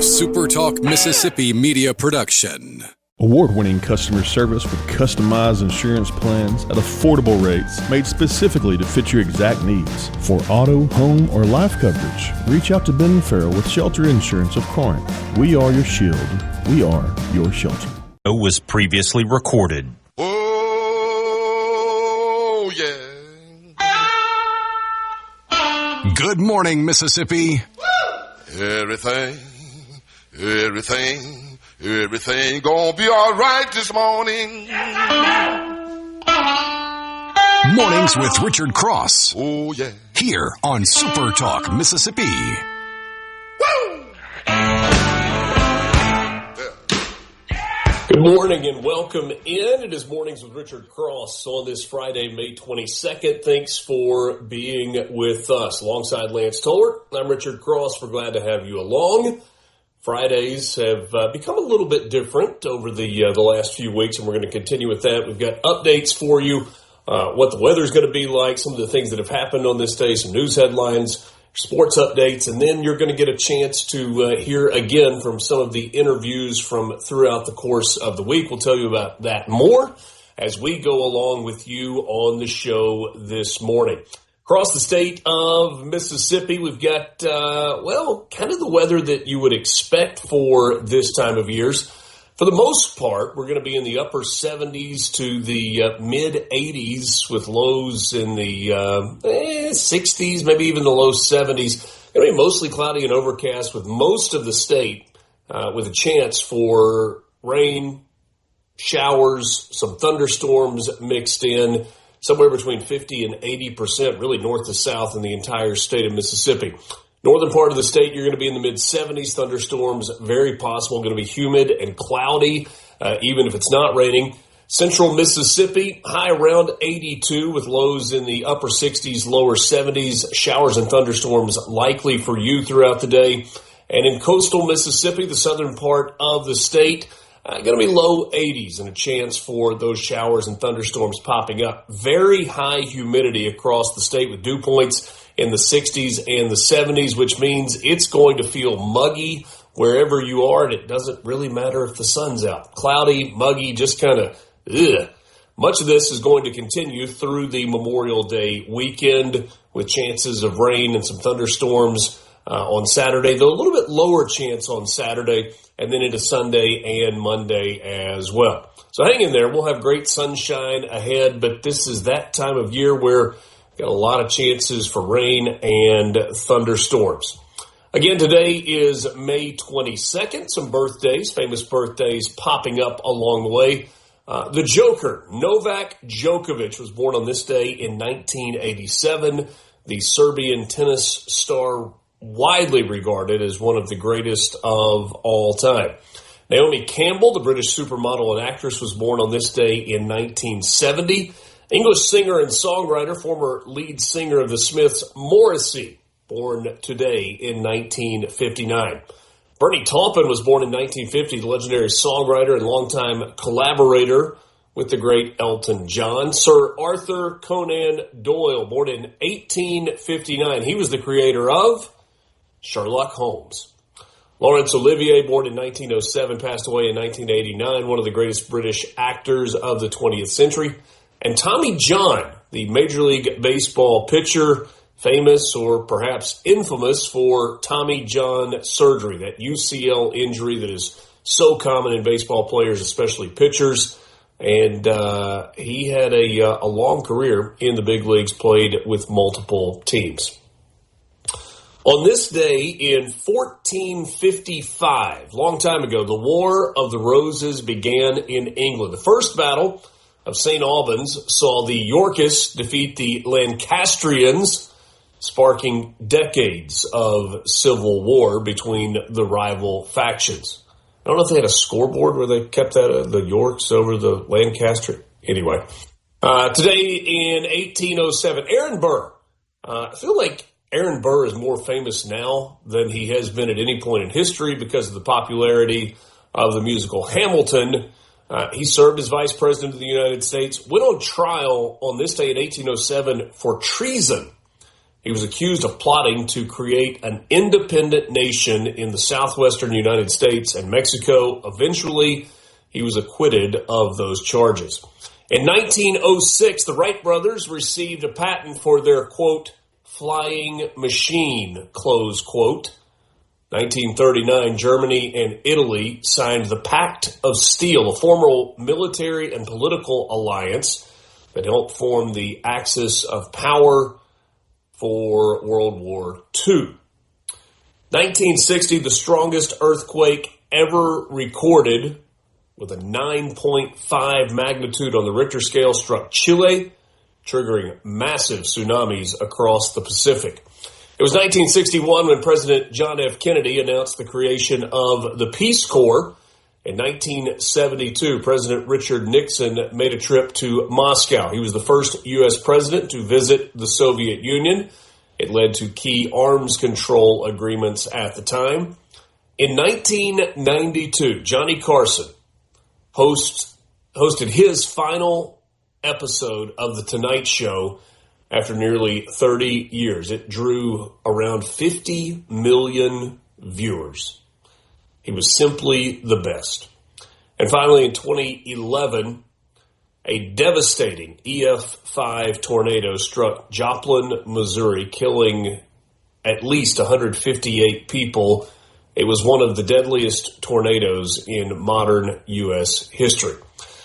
SuperTalk Mississippi Media production. Award-winning customer service with customized insurance plans at affordable rates made specifically to fit your exact needs. For auto, home, or life coverage, reach out to Ben Farrell with Shelter Insurance of Corinth. We are your shield. We are your shelter. Was previously recorded. Oh, yeah. Good morning, Mississippi. Everything gonna be all right this morning. Mornings with Richard Cross. Oh, yeah. Here on SuperTalk Mississippi. Good morning and welcome in. It is Mornings with Richard Cross on this Friday, May 22nd. Thanks for being with us. Alongside Lance Toller, I'm Richard Cross. We're glad to have you along. Fridays have become a little bit different over the last few weeks, and we're going to continue with that. We've got updates for you, what the weather's going to be like, some of the things that have happened on this day, some news headlines, sports updates, and then you're going to get a chance to hear again from some of the interviews from throughout the course of the week. We'll tell you about that more as we go along with you on the show this morning. Across the state of Mississippi, we've got, kind of the weather that you would expect for this time of years. For the most part, we're going to be in the upper 70s to the mid-80s with lows in the 60s, maybe even the low 70s. Going to be mostly cloudy and overcast with most of the state with a chance for rain, showers, some thunderstorms mixed in, somewhere between 50 and 80%, really north to south in the entire state of Mississippi. Northern part of the state, you're going to be in the mid-70s. Thunderstorms, very possible, going to be humid and cloudy, even if it's not raining. Central Mississippi, high around 82 with lows in the upper 60s, lower 70s. Showers and thunderstorms likely for you throughout the day. And in coastal Mississippi, the southern part of the state, going to be low 80s and a chance for those showers and thunderstorms popping up. Very high humidity across the state with dew points in the 60s and the 70s, which means it's going to feel muggy wherever you are, and it doesn't really matter if the sun's out. Cloudy, muggy, just kind of, ugh. Much of this is going to continue through the Memorial Day weekend with chances of rain and some thunderstorms on Saturday, though a little bit lower chance on Saturday, and then into Sunday and Monday as well. So hang in there. We'll have great sunshine ahead, but this is that time of year where got a lot of chances for rain and thunderstorms. Again, today is May 22nd. Some birthdays, famous birthdays popping up along the way. The Joker, Novak Djokovic, was born on this day in 1987. The Serbian tennis star, widely regarded as one of the greatest of all time. Naomi Campbell, the British supermodel and actress, was born on this day in 1970. English singer and songwriter, former lead singer of the Smiths, Morrissey, born today in 1959. Bernie Taupin was born in 1950, the legendary songwriter and longtime collaborator with the great Elton John. Sir Arthur Conan Doyle, born in 1859. He was the creator of Sherlock Holmes. Laurence Olivier, born in 1907, passed away in 1989, one of the greatest British actors of the 20th century. And Tommy John, the Major League Baseball pitcher, famous or perhaps infamous for Tommy John surgery, that UCL injury that is so common in baseball players, especially pitchers. And he had a long career in the big leagues, played with multiple teams. On this day in 1455, long time ago, the War of the Roses began in England. The first battle of St. Albans saw the Yorkists defeat the Lancastrians, sparking decades of civil war between the rival factions. I don't know if they had a scoreboard where they kept that, the Yorks over the Lancaster. Anyway, today in 1807, Aaron Burr. I feel like Aaron Burr is more famous now than he has been at any point in history because of the popularity of the musical Hamilton. He served as vice president of the United States, went on trial on this day in 1807 for treason. He was accused of plotting to create an independent nation in the southwestern United States and Mexico. Eventually, he was acquitted of those charges. In 1906, the Wright brothers received a patent for their, quote, flying machine, close quote. 1939, Germany and Italy signed the Pact of Steel, a formal military and political alliance that helped form the axis of power for World War II. 1960, the strongest earthquake ever recorded with a 9.5 magnitude on the Richter scale struck Chile, triggering massive tsunamis across the Pacific. It was 1961 when President John F. Kennedy announced the creation of the Peace Corps. In 1972, President Richard Nixon made a trip to Moscow. He was the first U.S. president to visit the Soviet Union. It led to key arms control agreements at the time. In 1992, Johnny Carson hosted his final episode of The Tonight Show after nearly 30 years. It drew around 50 million viewers. He was simply the best. And finally, in 2011, a devastating EF5 tornado struck Joplin, Missouri, killing at least 158 people. It was one of the deadliest tornadoes in modern U.S. history.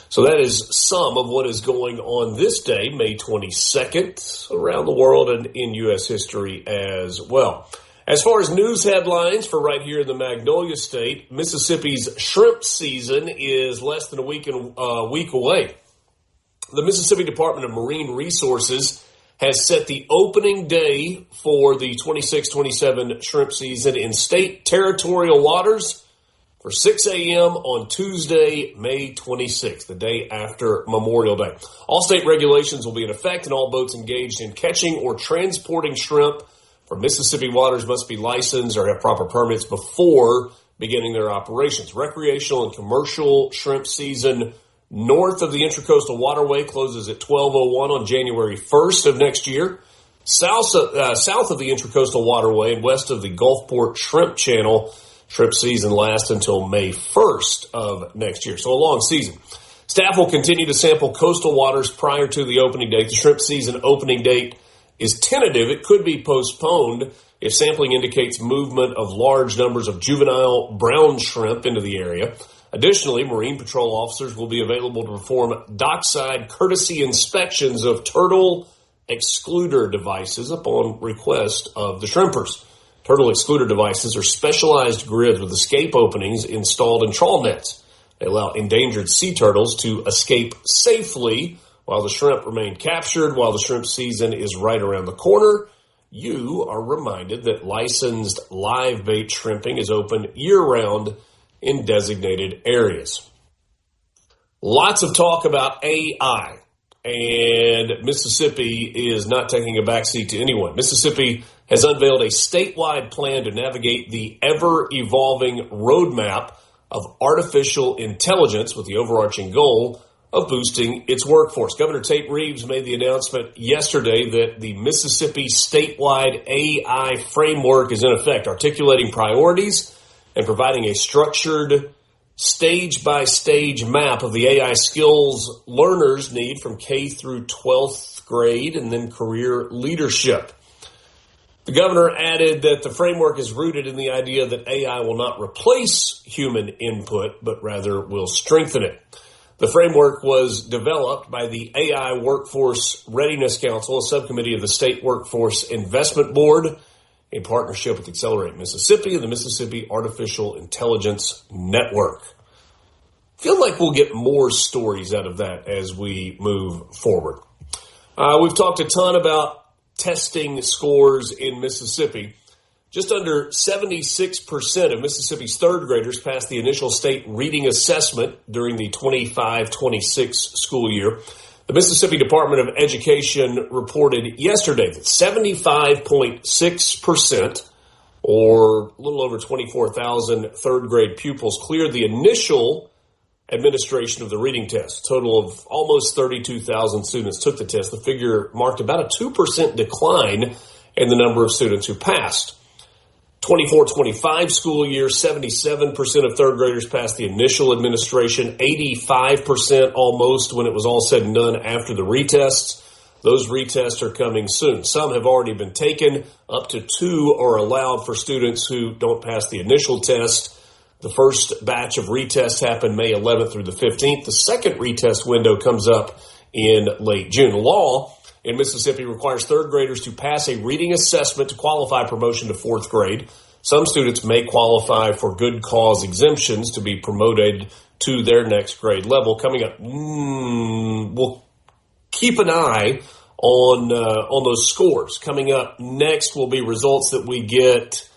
So that is some of what is going on this day, May 22nd, around the world and in U.S. history as well. As far as news headlines for right here in the Magnolia State, Mississippi's shrimp season is less than a week away. The Mississippi Department of Marine Resources has set the opening day for the 26-27 shrimp season in state territorial waters for 6 a.m. on Tuesday, May 26th, the day after Memorial Day. All state regulations will be in effect, and all boats engaged in catching or transporting shrimp from Mississippi waters must be licensed or have proper permits before beginning their operations. Recreational and commercial shrimp season north of the Intracoastal Waterway closes at 12:01 on January 1st of next year. South of the Intracoastal Waterway and west of the Gulfport Shrimp Channel, shrimp season lasts until May 1st of next year, so a long season. Staff will continue to sample coastal waters prior to the opening date. The shrimp season opening date is tentative. It could be postponed if sampling indicates movement of large numbers of juvenile brown shrimp into the area. Additionally, Marine Patrol officers will be available to perform dockside courtesy inspections of turtle excluder devices upon request of the shrimpers. Turtle excluder devices are specialized grids with escape openings installed in trawl nets. They allow endangered sea turtles to escape safely while the shrimp remain captured. While the shrimp season is right around the corner, you are reminded that licensed live bait shrimping is open year-round in designated areas. Lots of talk about AI, and Mississippi is not taking a backseat to anyone. Mississippi has unveiled a statewide plan to navigate the ever-evolving roadmap of artificial intelligence with the overarching goal of boosting its workforce. Governor Tate Reeves made the announcement yesterday that the Mississippi statewide AI framework is in effect, articulating priorities and providing a structured, stage-by-stage map of the AI skills learners need from K through 12th grade and then career leadership. The governor added that the framework is rooted in the idea that AI will not replace human input, but rather will strengthen it. The framework was developed by the AI Workforce Readiness Council, a subcommittee of the State Workforce Investment Board, in partnership with Accelerate Mississippi and the Mississippi Artificial Intelligence Network. Feel like we'll get more stories out of that as we move forward. We've talked a ton about testing scores in Mississippi. Just under 76% of Mississippi's third graders passed the initial state reading assessment during the 25-26 school year. The Mississippi Department of Education reported yesterday that 75.6%, or a little over 24,000 third grade pupils, cleared the initial administration of the reading test. A total of almost 32,000 students took the test. The figure marked about a 2% decline and the number of students who passed. 24-25 school year, 77% of third graders passed the initial administration, 85% almost when it was all said and done after the retests. Those retests are coming soon. Some have already been taken. Up to 2 are allowed for students who don't pass the initial test. The first batch of retests happened May 11th through the 15th. The second retest window comes up in late June. The law in Mississippi requires third graders to pass a reading assessment to qualify promotion to fourth grade. Some students may qualify for good cause exemptions to be promoted to their next grade level. Coming up, we'll keep an eye on those scores. Coming up next will be results that we get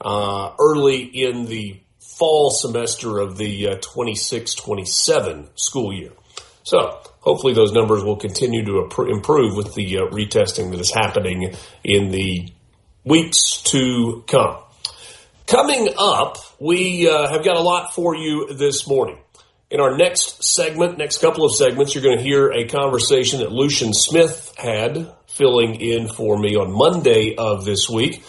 early in the fall semester of the 26-27 school year. So hopefully those numbers will continue to improve with the retesting that is happening in the weeks to come. Coming up, we have got a lot for you this morning. In our next couple of segments, you're going to hear a conversation that Lucian Smith had filling in for me on Monday of this week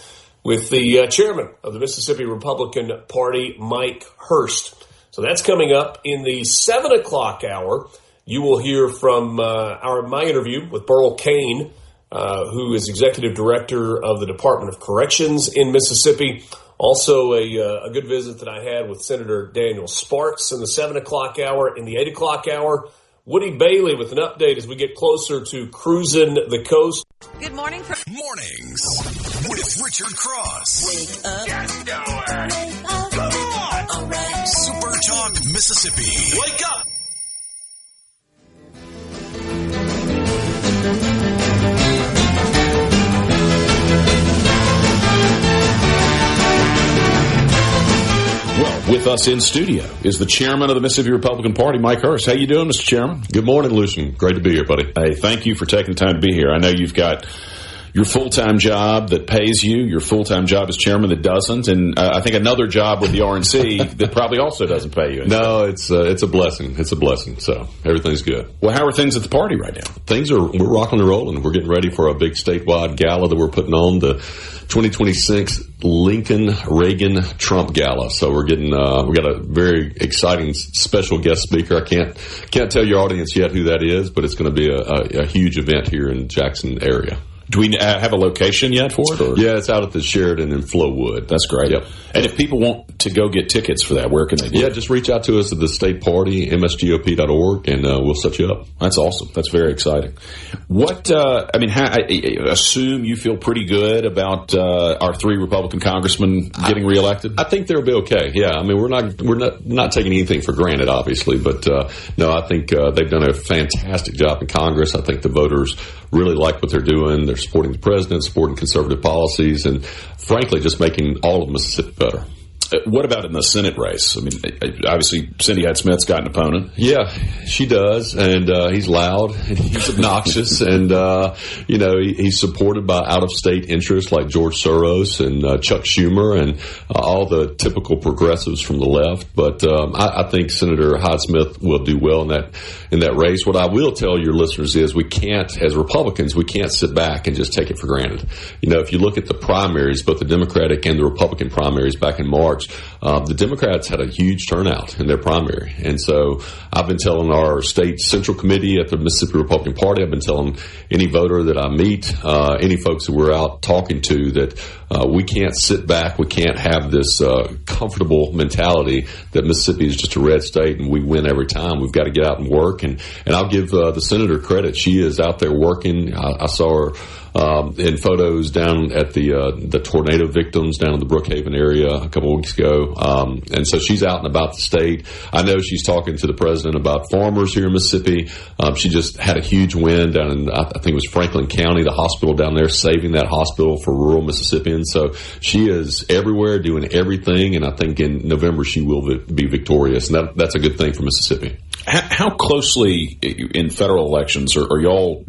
with the chairman of the Mississippi Republican Party, Mike Hurst. So that's coming up in the 7 o'clock hour. You will hear from my interview with Burl Cain, who is executive director of the Department of Corrections in Mississippi. Also, a good visit that I had with Senator Daniel Sparks in the 7 o'clock hour. In the 8 o'clock hour, Woody Bailey with an update as we get closer to cruising the coast. Good morning. Mornings with Richard Cross. Wake up. Get going. Wake up. Come on. All right. Super Talk Mississippi. Wake up! Well, with us in studio is the chairman of the Mississippi Republican Party, Mike Hurst. How you doing, Mr. Chairman? Good morning, Lucian. Great to be here, buddy. Hey, thank you for taking the time to be here. I know you've got your full-time job that pays you, your full-time job as chairman that doesn't, and I think another job with the RNC that probably also doesn't pay you. No, it's a blessing. It's a blessing. So everything's good. Well, how are things at the party right now? We're rocking and rolling. We're getting ready for a big statewide gala that we're putting on, the 2026 Lincoln Reagan Trump Gala. So we're getting we got a very exciting special guest speaker. I can't tell your audience yet who that is, but it's going to be a huge event here in Jackson area. Do we have a location yet for it? Or? Yeah, it's out at the Sheridan in Flowood. That's great. Yep. And if people want to go get tickets for that, where can they do it? Just reach out to us at the state party, msgop.org, and we'll set you up. That's awesome. That's very exciting. What, I assume you feel pretty good about our 3 Republican congressmen getting reelected? I think they'll be okay. Yeah, I mean, we're not taking anything for granted, obviously, but no, I think they've done a fantastic job in Congress. I think the voters really like what they're doing. They're supporting the president, supporting conservative policies, and frankly, just making all of Mississippi better. What about in the Senate race? I mean, obviously, Cindy Hyde-Smith's got an opponent. Yeah, she does, and he's loud, and he's obnoxious, and he's supported by out-of-state interests like George Soros and Chuck Schumer and all the typical progressives from the left. But I think Senator Hyde-Smith will do well in that race. What I will tell your listeners is we can't, as Republicans, we can't sit back and just take it for granted. You know, if you look at the primaries, both the Democratic and the Republican primaries back in March, the Democrats had a huge turnout in their primary. And so I've been telling our state central committee at the Mississippi Republican Party, I've been telling any voter that I meet, any folks that we're out talking to, that we can't sit back. We can't have this comfortable mentality that Mississippi is just a red state and we win every time. We've got to get out and work. And I'll give the senator credit. She is out there working. I saw her in photos down at the tornado victims down in the Brookhaven area a couple of weeks ago. And so she's out and about the state. I know she's talking to the president about farmers here in Mississippi. She just had a huge win down in, I think it was Franklin County, the hospital down there, saving that hospital for rural Mississippians. Mississippians. So she is everywhere doing everything, and I think in November she will be victorious, and that's a good thing for Mississippi. How closely in federal elections do y'all?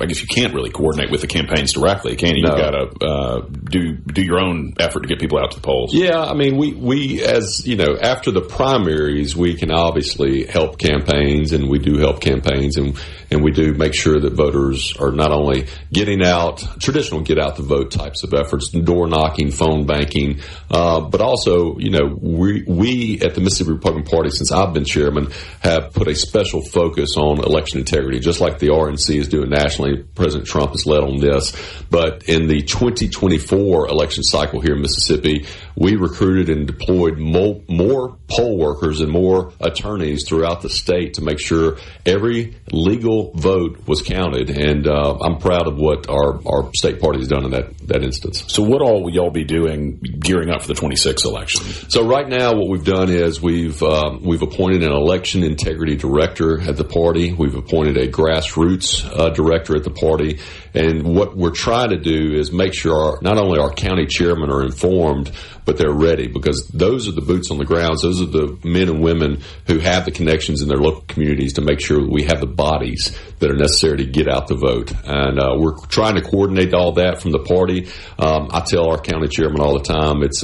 I guess you can't really coordinate with the campaigns directly, can you? No. You've got to do your own effort to get people out to the polls. Yeah, I mean, we as you know, after the primaries, we can obviously help campaigns, and we do help campaigns, and we do make sure that voters are not only getting out, traditional get out the vote types of efforts, door knocking, phone banking, but also, you know, we at the Mississippi Republican Party, since I've been chairman, have put a special focus on election integrity, just like the RNC is doing nationally. President Trump has led on this. But in the 2024 election cycle here in Mississippi, we recruited and deployed more poll workers and more attorneys throughout the state to make sure every legal vote was counted. And I'm proud of what our state party has done in that instance. So what all will y'all be doing gearing up for the 26th election? So right now what we've done is we've appointed an election integrity director at the party. We've appointed a grassroots director at the party. And what we're trying to do is make sure not only our county chairmen are informed, but they're ready, because those are the boots on the ground. Those are the men and women who have the connections in their local communities to make sure we have the bodies that are necessary to get out the vote. And we're trying to coordinate all that from the party. I tell our county chairman all the time, it's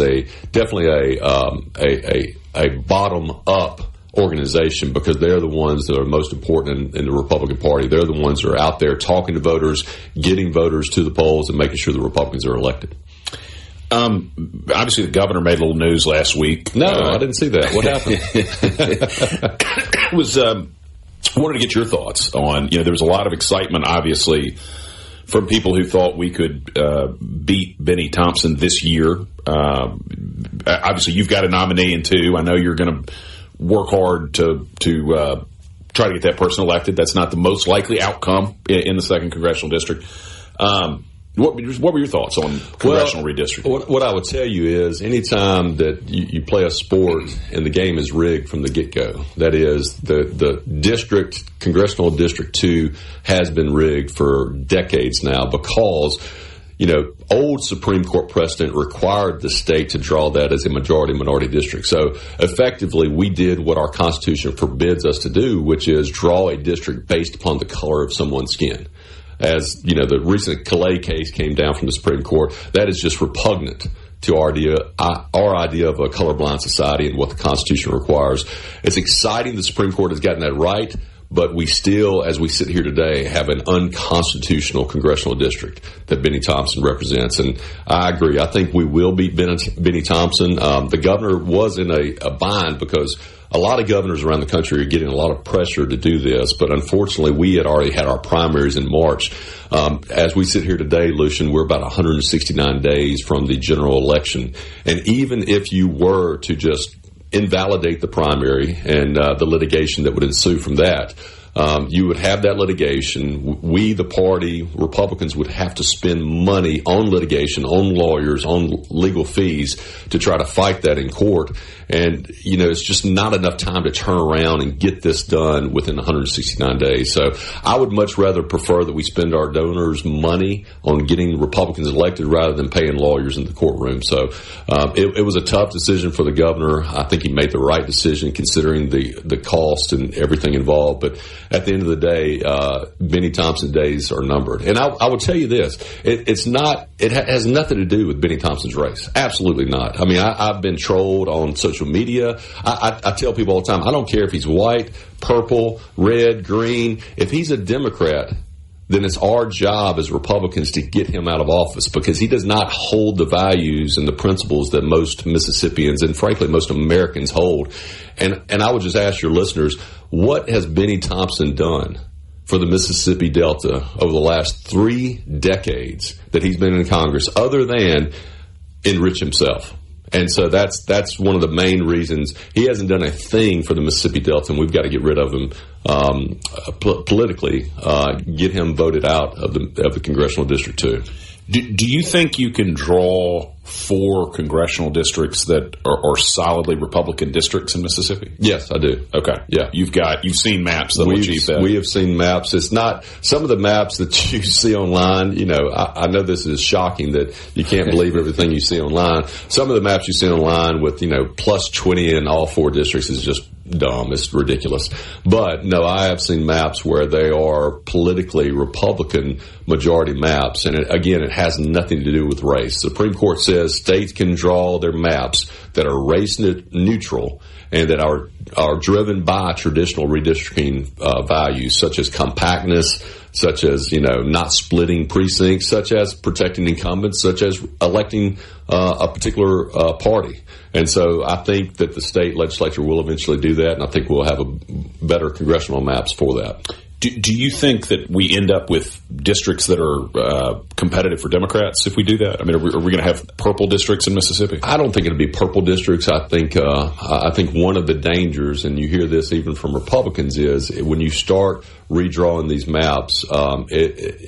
definitely a bottom-up organization, because they're the ones that are most important in the Republican Party. They're the ones that are out there talking to voters, getting voters to the polls, and making sure the Republicans are elected. Obviously, the governor made a little news last week. No, I didn't see that. What happened? I wanted to get your thoughts on, there was a lot of excitement, obviously, from people who thought we could beat Benny Thompson this year. Obviously, you've got a nominee in two. I know you're going to work hard to try to get that person elected. That's not the most likely outcome in the 2nd Congressional District. What were your thoughts on congressional redistricting? What I would tell you is anytime that you play a sport and the game is rigged from the get-go, that is, the district, Congressional District 2 has been rigged for decades now, because old Supreme Court precedent required the state to draw that as a majority-minority district. So effectively, we did what our Constitution forbids us to do, which is draw a district based upon the color of someone's skin. As the recent Calais case came down from the Supreme Court, that is just repugnant to our idea of a colorblind society and what the Constitution requires. It's exciting the Supreme Court has gotten that right, but we still, as we sit here today, have an unconstitutional congressional district that Benny Thompson represents. And I agree. I think we will beat Benny Thompson. The governor was in a bind, because a lot of governors around the country are getting a lot of pressure to do this, but unfortunately we had already had our primaries in March. As we sit here today, Lucian, we're about 169 days from the general election. And even if you were to just invalidate the primary and the litigation that would ensue from that, you would have that litigation. We, the party, Republicans, would have to spend money on litigation, on lawyers, on legal fees to try to fight that in court. And, it's just not enough time to turn around and get this done within 169 days. So I would much rather prefer that we spend our donors' money on getting Republicans elected rather than paying lawyers in the courtroom. So it was a tough decision for the governor. I think he made the right decision considering the cost and everything involved. But at the end of the day, Benny Thompson days are numbered. And I will tell you this, it has nothing to do with Benny Thompson's race. Absolutely not. I mean, I've been trolled on social media. I tell people all the time, I don't care if he's white, purple, red, green. If he's a Democrat, then it's our job as Republicans to get him out of office, because he does not hold the values and the principles that most Mississippians and frankly most Americans hold. And I would just ask your listeners, what has Benny Thompson done for the Mississippi Delta over the last 3 decades that he's been in Congress other than enrich himself? And so that's one of the main reasons he hasn't done a thing for the Mississippi Delta, and we've got to get rid of him politically, get him voted out of the Congressional District 2. Do you think you can draw 4 congressional districts that are solidly Republican districts in Mississippi? Yes, I do. Okay. Yeah. You've seen maps that will achieve that. We have seen maps. It's not some of the maps that you see online. I know this is shocking that you can't believe everything you see online. Some of the maps you see online with, plus 20 in all 4 districts is just dumb. It's ridiculous. But no, I have seen maps where they are politically Republican majority maps. And it has nothing to do with race. The Supreme Court says states can draw their maps that are race neutral and that are driven by traditional redistricting values such as compactness, such as, not splitting precincts, such as protecting incumbents, such as electing a particular party. And so I think that the state legislature will eventually do that, and I think we'll have better congressional maps for that. Do you think that we end up with districts that are competitive for Democrats if we do that? I mean, are we going to have purple districts in Mississippi? I don't think it'll be purple districts. I think one of the dangers, and you hear this even from Republicans, is when you start redrawing these maps,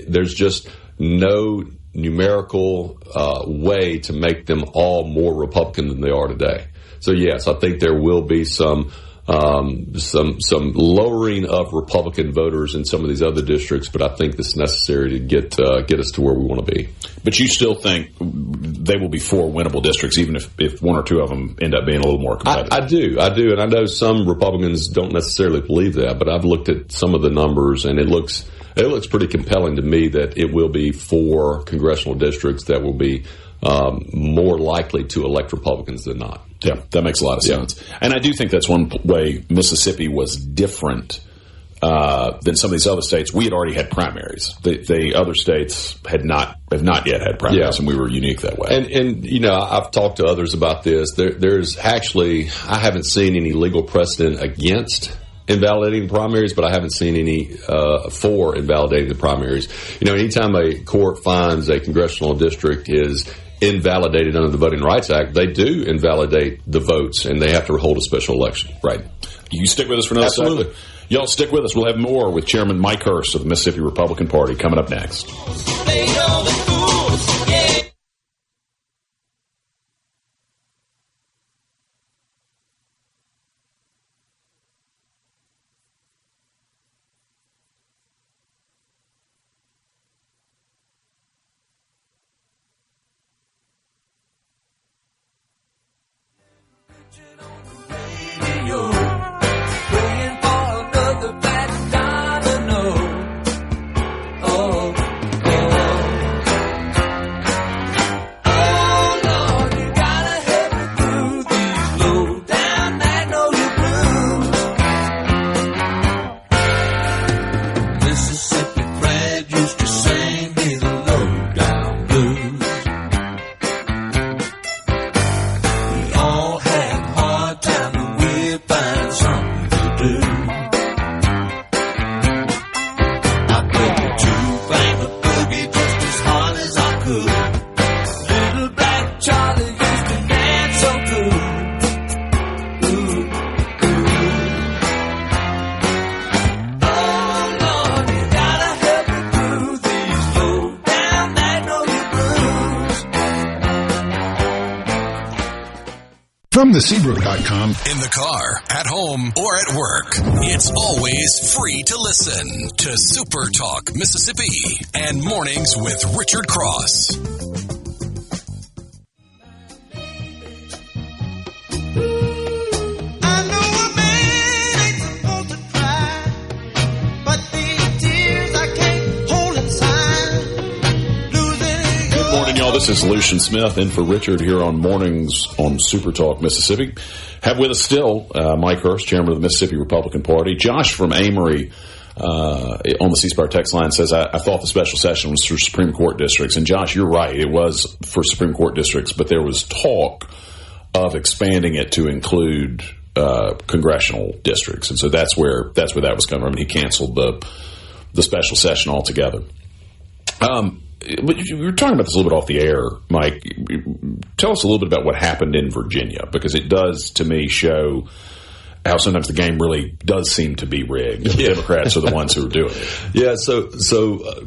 there's just no numerical way to make them all more Republican than they are today. So yes, I think there will be some lowering of Republican voters in some of these other districts, but I think it's necessary to get us to where we want to be. But you still think they will be 4 winnable districts, even if 1 or 2 of them end up being a little more competitive? I do, and I know some Republicans don't necessarily believe that, but I've looked at some of the numbers, and it looks pretty compelling to me that it will be 4 congressional districts that will be more likely to elect Republicans than not. Yeah, that makes a lot of sense. And I do think that's one way Mississippi was different than some of these other states. We had already had primaries. The other states have not yet had primaries, and we were unique that way. And I've talked to others about this. There's actually, I haven't seen any legal precedent against invalidating primaries, but I haven't seen any for invalidating the primaries. Anytime a court finds a congressional district is invalidated under the Voting Rights Act, they do invalidate the votes, and they have to hold a special election. Right. You stick with us for another Absolutely. second? Y'all stick with us. We'll have more with Chairman Mike Hurst of the Mississippi Republican Party coming up next. From theSeabrook.com. In the car, at home, or at work, it's always free to listen to SuperTalk Mississippi and Mornings with Richard Cross. This is Lucian Smith in for Richard here on Mornings on SuperTalk Mississippi. Have with us still Mike Hurst, chairman of the Mississippi Republican Party. Josh from Amory on the C-Spire text line says, I thought the special session was for Supreme Court districts. And Josh, you're right. It was for Supreme Court districts, but there was talk of expanding it to include congressional districts. And so that's where that was coming from. And he canceled the special session altogether. But we were talking about this a little bit off the air, Mike. Tell us a little bit about what happened in Virginia, because it does, to me, show how sometimes the game really does seem to be rigged. The Democrats are the ones who are doing it. Yeah, so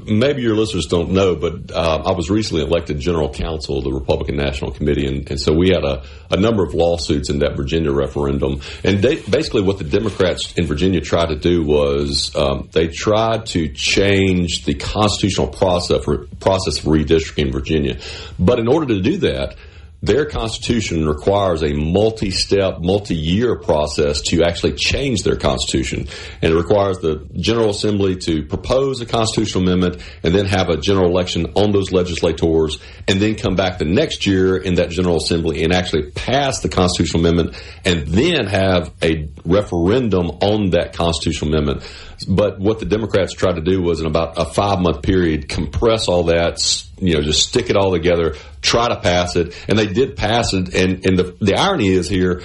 maybe your listeners don't know, but I was recently elected general counsel of the Republican National Committee, and so we had a number of lawsuits in that Virginia referendum. And basically what the Democrats in Virginia tried to do was they tried to change the constitutional process for redistricting in Virginia. But in order to do that, their constitution requires a multi-step, multi-year process to actually change their constitution. And it requires the General Assembly to propose a constitutional amendment and then have a general election on those legislators and then come back the next year in that General Assembly and actually pass the constitutional amendment and then have a referendum on that constitutional amendment. But what the Democrats tried to do was in about a 5-month period compress all that, just stick it all together, try to pass it, and they did pass it. And the irony is here,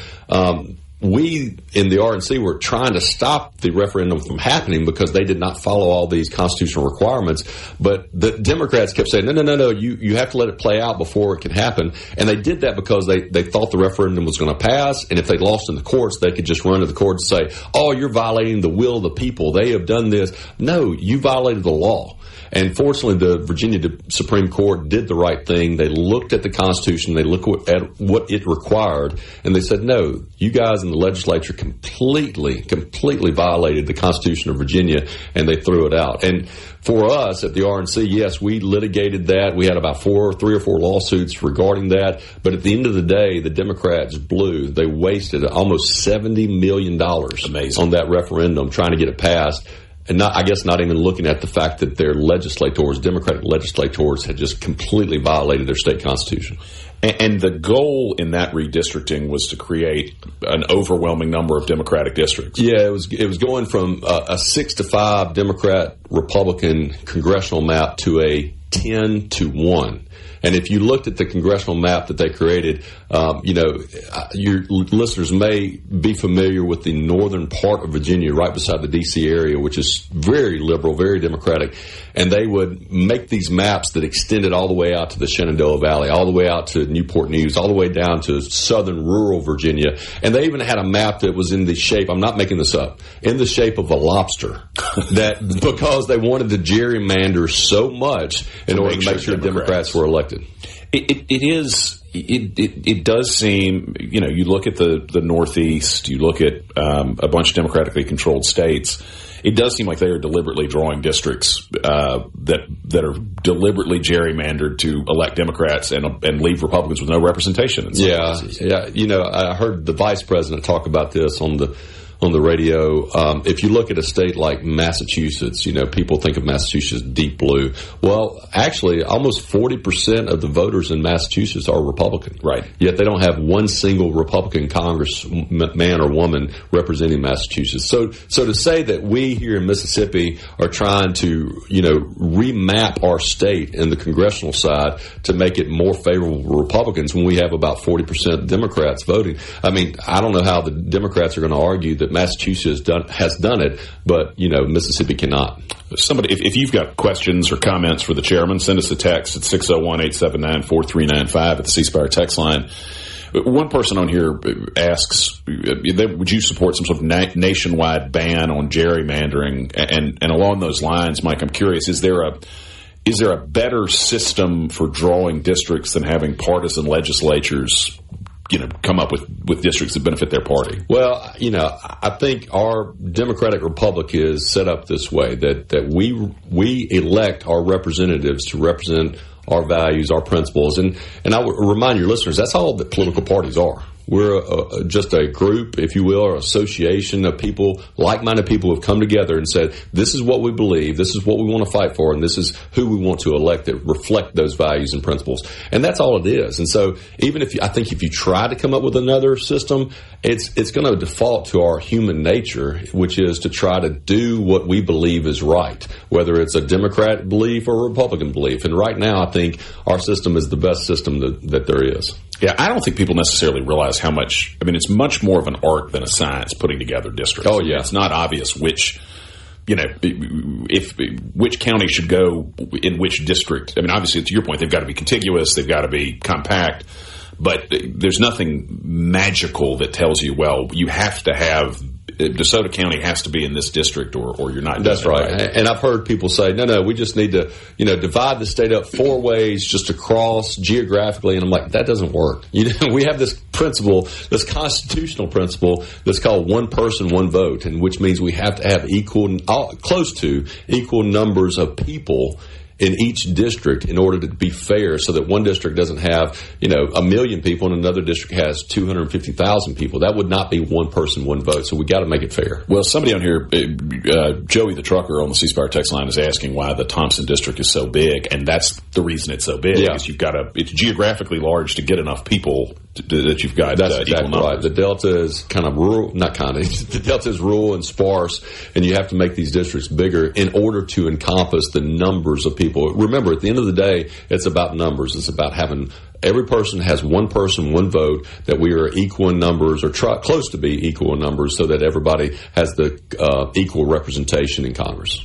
we in the RNC were trying to stop the referendum from happening because they did not follow all these constitutional requirements. But the Democrats kept saying, no, you have to let it play out before it can happen. And they did that because they thought the referendum was going to pass, and if they lost in the courts, they could just run to the courts and say, oh, you're violating the will of the people. They have done this. No, you violated the law. And fortunately, the Virginia Supreme Court did the right thing. They looked at the Constitution. They looked at what it required. And they said, no, you guys in the legislature completely violated the Constitution of Virginia, and they threw it out. And for us at the RNC, yes, we litigated that. We had about 3 or 4 lawsuits regarding that. But at the end of the day, the Democrats blew. They wasted almost $70 million on that referendum trying to get it passed. And not even looking at the fact that their Democratic legislators, had just completely violated their state constitution. And the goal in that redistricting was to create an overwhelming number of Democratic districts. Yeah, it was going from a 6-5 Democrat-Republican congressional map to a 10-1. And if you looked at the congressional map that they created, your listeners may be familiar with the northern part of Virginia, right beside the D.C. area, which is very liberal, very Democratic. And they would make these maps that extended all the way out to the Shenandoah Valley, all the way out to Newport News, all the way down to southern rural Virginia. And they even had a map that was in the shape, I'm not making this up, in the shape of a lobster. Because they wanted to gerrymander so much in order to make sure Democrats were elected. It does seem, you look at the Northeast, you look at a bunch of democratically controlled states, it does seem like they are deliberately drawing districts that are deliberately gerrymandered to elect Democrats and leave Republicans with no representation. Yeah. I heard the vice president talk about this on the radio. If you look at a state like Massachusetts, people think of Massachusetts deep blue. Well, actually, almost 40% of the voters in Massachusetts are Republican. Right. Yet they don't have one single Republican congressman or woman representing Massachusetts. So to say that we here in Mississippi are trying to, remap our state in the congressional side to make it more favorable to Republicans when we have about 40% Democrats voting. I mean, I don't know how the Democrats are going to argue that Massachusetts has done it, but Mississippi cannot. Somebody, if you've got questions or comments for the chairman, send us a text at 601-879-4395 at the C Spire text line. One person on here asks, would you support some sort of nationwide ban on gerrymandering? And along those lines, Mike, I'm curious, is there a better system for drawing districts than having partisan legislatures come up with districts that benefit their party? Well, I think our democratic republic is set up this way, that we elect our representatives to represent our values, our principles. And I would remind your listeners, that's all that political parties are. We're just a group, if you will, or association of people, like-minded people who have come together and said, this is what we believe, this is what we want to fight for, and this is who we want to elect that reflect those values and principles. And that's all it is. And so even if you try to come up with another system, it's going to default to our human nature, which is to try to do what we believe is right, whether it's a Democrat belief or a Republican belief. And right now, I think our system is the best system that there is. Yeah, I don't think people necessarily realize how much. I mean, it's much more of an art than a science putting together districts. Oh, yeah. It's not obvious which county should go in which district. I mean, obviously, to your point, they've got to be contiguous, they've got to be compact. but there's nothing magical that tells you, well, you have to have DeSoto County has to be in this district or you're not. That's right. And I've heard people say, no, we just need to, divide the state up 4 ways just across geographically. And I'm like, that doesn't work. We have this principle, this constitutional principle that's called one person, one vote, and which means we have to have close to equal numbers of people in each district in order to be fair, so that one district doesn't have, 1 million people and another district has 250,000 people. That would not be one person, one vote. So we got to make it fair. Well, somebody on here, Joey the trucker on the C Spire text line, is asking why the Thompson district is so big, and that's the reason it's so big. Is it's geographically large to get enough people that you've got. That's exactly right. The Delta is kind of rural, the Delta is rural and sparse, and you have to make these districts bigger in order to encompass the numbers of people. Remember, at the end of the day, it's about numbers. It's about having every person has one person, one vote, that we are equal in numbers or close to be equal in numbers, so that everybody has the equal representation in Congress.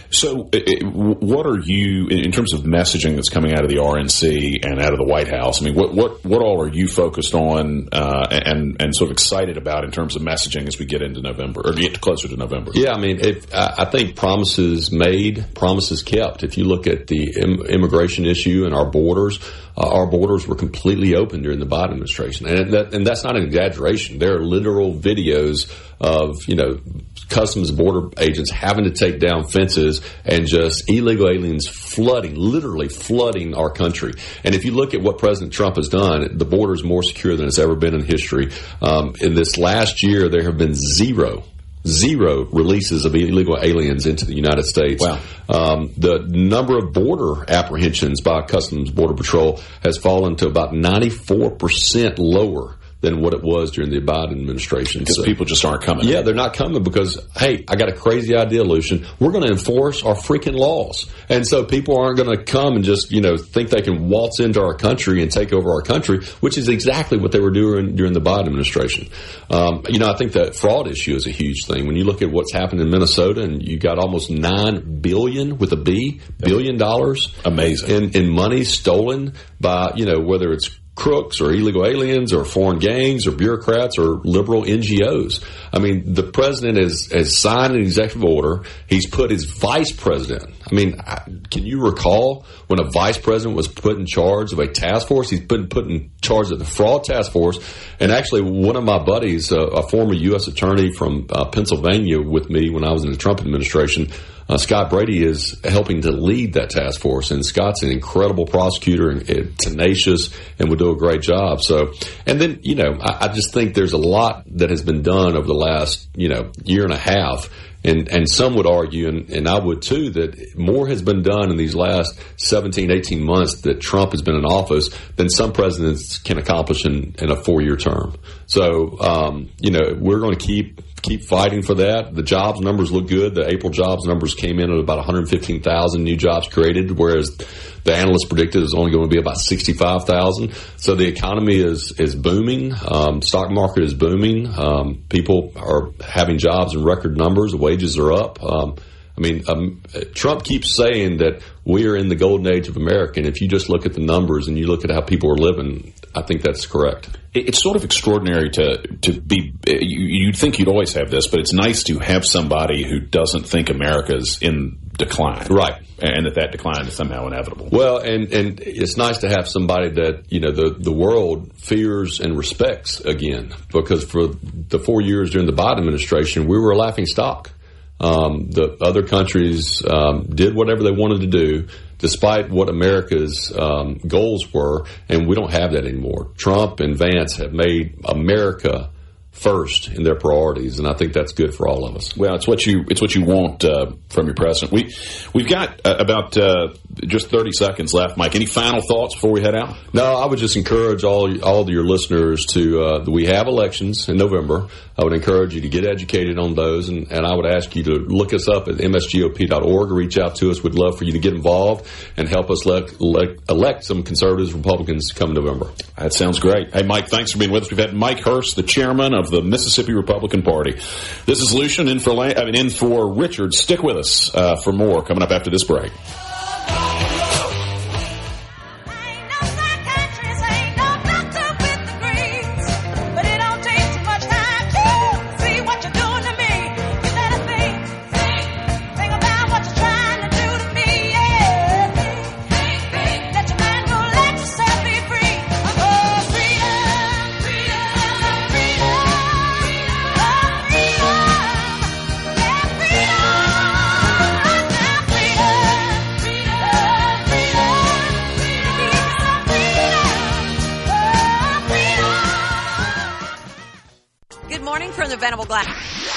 So what are you, in terms of messaging that's coming out of the RNC and out of the White House, I mean, what all are you focused on and sort of excited about in terms of messaging as we get into November, or get closer to November? Yeah, I mean, I think promises made, promises kept. If you look at the immigration issue and our borders were completely open during the Biden administration. And that's not an exaggeration. There are literal videos of, Customs and Border agents having to take down fences and just illegal aliens literally flooding our country. And if you look at what President Trump has done, the border is more secure than it's ever been in history. In this last year, there have been zero releases of illegal aliens into the United States. Wow. The number of border apprehensions by Customs Border Patrol has fallen to about 94% lower than what it was during the Biden administration. Because people just aren't coming. Yeah, they're not coming because, hey, I got a crazy idea, Lucian. We're going to enforce our freaking laws. And so people aren't going to come and just, think they can waltz into our country and take over our country, which is exactly what they were doing during the Biden administration. I think that fraud issue is a huge thing. When you look at what's happened in Minnesota, and you got almost $9 billion with a B, $billion. Amazing. In money stolen by, whether it's crooks or illegal aliens or foreign gangs or bureaucrats or liberal NGOs. I mean, the president has signed an executive order. He's put his vice president. I mean, can you recall when a vice president was put in charge of a task force? He's been put in charge of the fraud task force. And actually, one of my buddies, a former U.S. attorney from Pennsylvania with me when I was in the Trump administration, Scott Brady, is helping to lead that task force, and Scott's an incredible prosecutor and tenacious and would do a great job. So, and then, I just think there's a lot that has been done over the last, year and a half. And some would argue, and I would too, that more has been done in these last 17, 18 months that Trump has been in office than some presidents can accomplish in a 4-year term. So, we're going to keep fighting for that. The jobs numbers look good. The April jobs numbers came in at about 115,000 new jobs created, whereas the analysts predicted it was only going to be about 65,000. So the economy is booming. Stock market is booming. People are having jobs in record numbers. Wages are up. Trump keeps saying that we are in the golden age of America. And if you just look at the numbers and you look at how people are living, I think that's correct. It's sort of extraordinary to be, you'd think you'd always have this, but it's nice to have somebody who doesn't think America's in decline. Right. And that decline is somehow inevitable. Well, and it's nice to have somebody that, the world fears and respects again, because for the 4 years during the Biden administration, we were a laughing stock. The other countries did whatever they wanted to do, despite what America's goals were, and we don't have that anymore. Trump and Vance have made America first in their priorities, and I think that's good for all of us. Well, it's what you want from your president. We've got about just 30 seconds left, Mike. Any final thoughts before we head out? No, I would just encourage all of your listeners to we have elections in November. I would encourage you to get educated on those, and I would ask you to look us up at msgop.org or reach out to us. We'd love for you to get involved and help us elect some conservatives, Republicans come November. That sounds great. Hey, Mike, thanks for being with us. We've had Mike Hurst, the chairman of the Mississippi Republican Party. This is Lucian in for Richard. Stick with us for more coming up after this break. Ain't no countries, ain't no doctor. morning from the Venable Glass.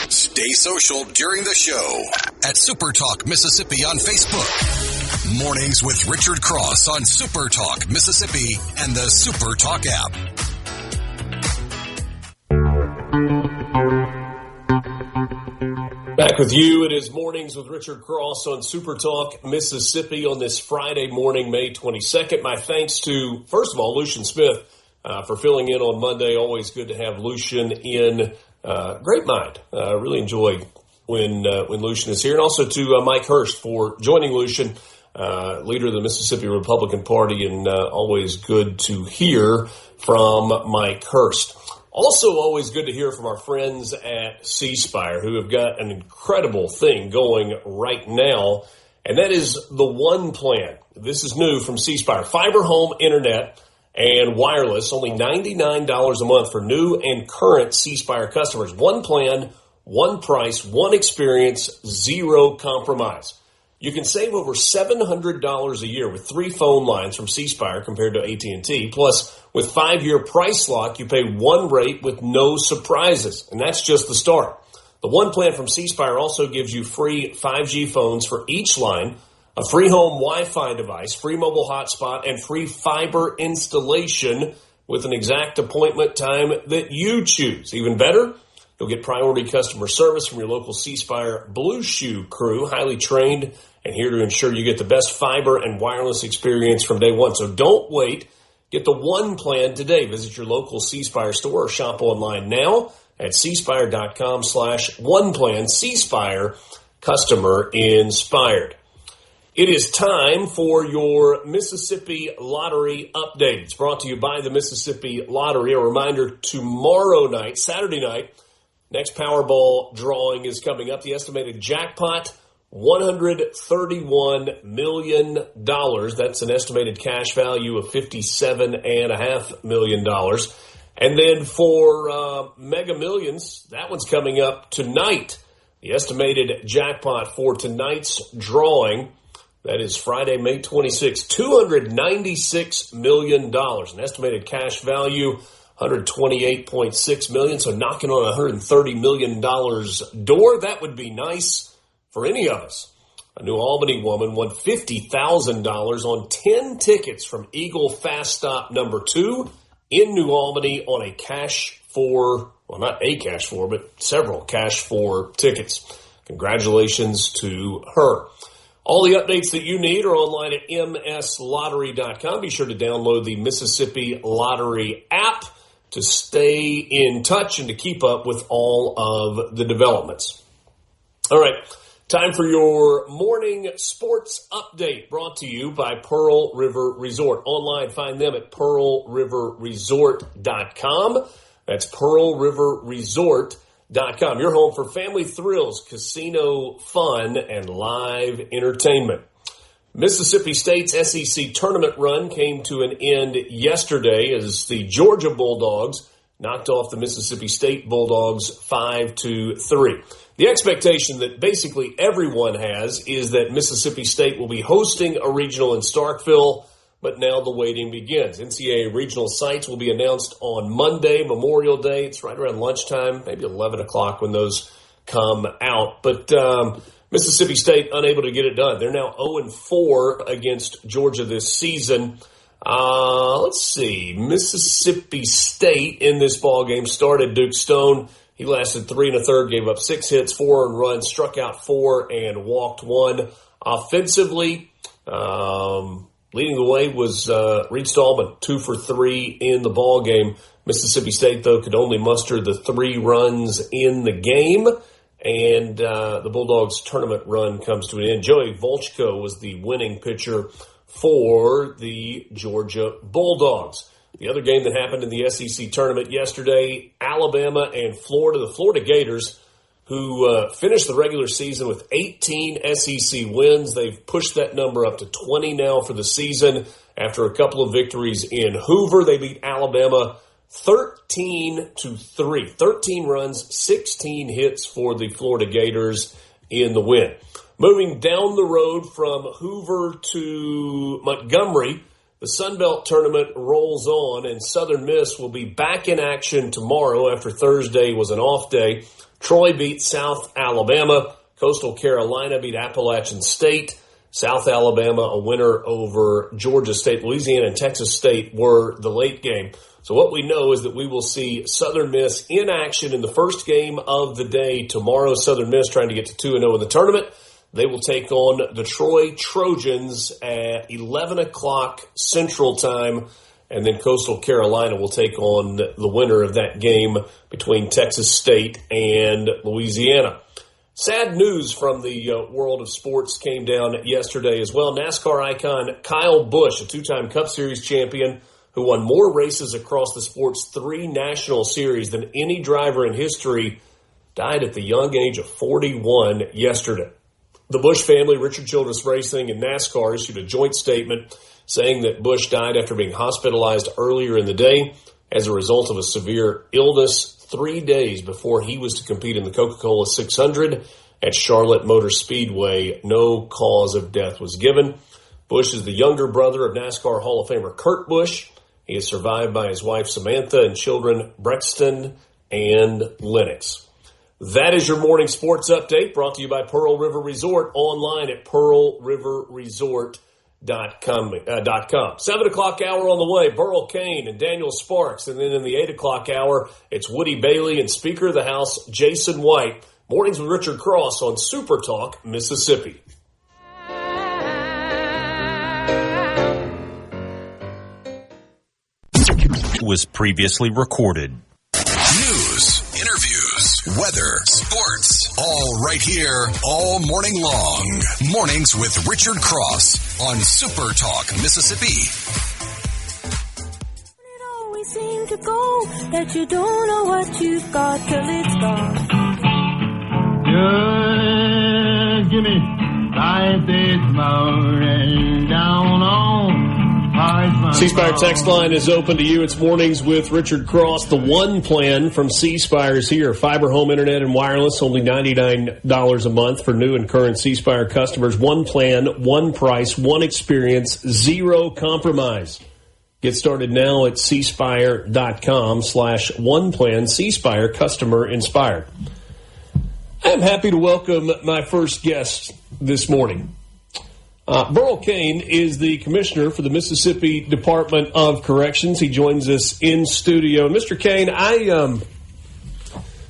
Stay social during the show at SuperTalk Mississippi on Facebook. Mornings with Richard Cross on SuperTalk Mississippi and the SuperTalk app. Back with you. It is Mornings with Richard Cross on SuperTalk Mississippi on this Friday morning, May 22nd. My thanks to, first of all, Lucian Smith for filling in on Monday. Always good to have Lucian in. Great mind. Really enjoy when Lucian is here. And also to Mike Hurst for joining Lucian, leader of the Mississippi Republican Party, and always good to hear from Mike Hurst. Also always good to hear from our friends at C Spire, who have got an incredible thing going right now, and that is the One Plan. This is new from C Spire. Fiber home internet and wireless, only $99 a month for new and current C Spire customers. One plan, one price, one experience, zero compromise. You can save over $700 a year with 3 phone lines from C Spire compared to AT&T. Plus, with 5-year price lock, you pay one rate with no surprises. And that's just the start. The One Plan from C Spire also gives you free 5G phones for each line, a free home Wi-Fi device, free mobile hotspot, and free fiber installation with an exact appointment time that you choose. Even better, you'll get priority customer service from your local C Spire Blue Shoe crew, highly trained and here to ensure you get the best fiber and wireless experience from day one. So don't wait. Get the One Plan today. Visit your local C Spire store or shop online now at cspire.com/oneplan. C Spire, customer inspired. It is time for your Mississippi Lottery update. It's brought to you by the Mississippi Lottery. A reminder, tomorrow night, Saturday night, next Powerball drawing is coming up. The estimated jackpot, $131 million. That's an estimated cash value of $57.5 million. And then for Mega Millions, that one's coming up tonight. The estimated jackpot for tonight's drawing, that is Friday, May 26th, $296 million. An estimated cash value, $128.6 million. So knocking on $130 million door, that would be nice for any of us. A New Albany woman won $50,000 on 10 tickets from Eagle Fast Stop number 2 in New Albany on a cash for, well, not a cash for, but several cash for tickets. Congratulations to her. All the updates that you need are online at mslottery.com. Be sure to download the Mississippi Lottery app to stay in touch and to keep up with all of the developments. All right. Time for your morning sports update brought to you by Pearl River Resort. Online, find them at pearlriverresort.com. That's pearlriverresort.com. Your home for family thrills, casino fun, and live entertainment. Mississippi State's SEC tournament run came to an end yesterday as the Georgia Bulldogs knocked off the Mississippi State Bulldogs 5-3. The expectation that basically everyone has is that Mississippi State will be hosting a regional in Starkville, but now the waiting begins. NCAA regional sites will be announced on Monday, Memorial Day. It's right around lunchtime, maybe 11 o'clock when those come out. But Mississippi State unable to get it done. They're now 0-4 against Georgia this season. Let's see. Mississippi State in this ball game started Duke Stone. He lasted 3 1/3, gave up 6 hits, 4 earned runs, struck out 4, and walked 1. Offensively, leading the way was Reed Stallman, 2 for 3 in the ball game. Mississippi State, though, could only muster the 3 runs in the game, and the Bulldogs' tournament run comes to an end. Joey Volchko was the winning pitcher for the Georgia Bulldogs. The other game that happened in the SEC tournament yesterday, Alabama and Florida. The Florida Gators, who finished the regular season with 18 SEC wins. They've pushed that number up to 20 now for the season after a couple of victories in Hoover. They beat Alabama 13-3. 13 runs, 16 hits for the Florida Gators in the win. Moving down the road from Hoover to Montgomery, The Sun Belt tournament rolls on, and Southern Miss will be back in action tomorrow after Thursday was an off day. Troy beat South Alabama. Coastal Carolina beat Appalachian State. South Alabama a winner over Georgia State. Louisiana and Texas State were the late game. So what we know is that we will see Southern Miss in action in the first game of the day tomorrow. Southern Miss trying to get to 2-0 in the tournament. They will take on the Troy Trojans at 11 o'clock Central Time, and then Coastal Carolina will take on the winner of that game between Texas State and Louisiana. Sad news from the world of sports came down yesterday as well. NASCAR icon Kyle Busch, a two-time Cup Series champion who won more races across the sport's 3 national series than any driver in history, died at the young age of 41 yesterday. The Busch family, Richard Childress Racing, and NASCAR issued a joint statement saying that Busch died after being hospitalized earlier in the day as a result of a severe illness 3 days before he was to compete in the Coca-Cola 600 at Charlotte Motor Speedway. No cause of death was given. Busch is the younger brother of NASCAR Hall of Famer Kurt Busch. He is survived by his wife Samantha and children Brexton and Lennox. That is your morning sports update brought to you by Pearl River Resort, online at pearlriverresort.com. 7 o'clock hour on the way, Burl Cain and Daniel Sparks. And then in the 8 o'clock hour, it's Woody Bailey and Speaker of the House, Jason White. Mornings with Richard Cross on SuperTalk Mississippi. Was previously recorded. News, interviews, weather, sports, all right here, all morning long. Mornings with Richard Cross on SuperTalk Mississippi. It always seems to go that you don't know what you've got till it's gone. Just give me life this morning down on. C-Spire text line is open to you. It's Mornings with Richard Cross. The One Plan from C-Spire is here. Fiber home internet and wireless, only $99 a month for new and current C-Spire customers. One plan, one price, one experience, zero compromise. Get started now at cspire.com/one-plan. C-Spire, customer inspired. I'm happy to welcome my first guest this morning. Burl Cain is the commissioner for the Mississippi Department of Corrections. He joins us in studio. Mr. Cain, I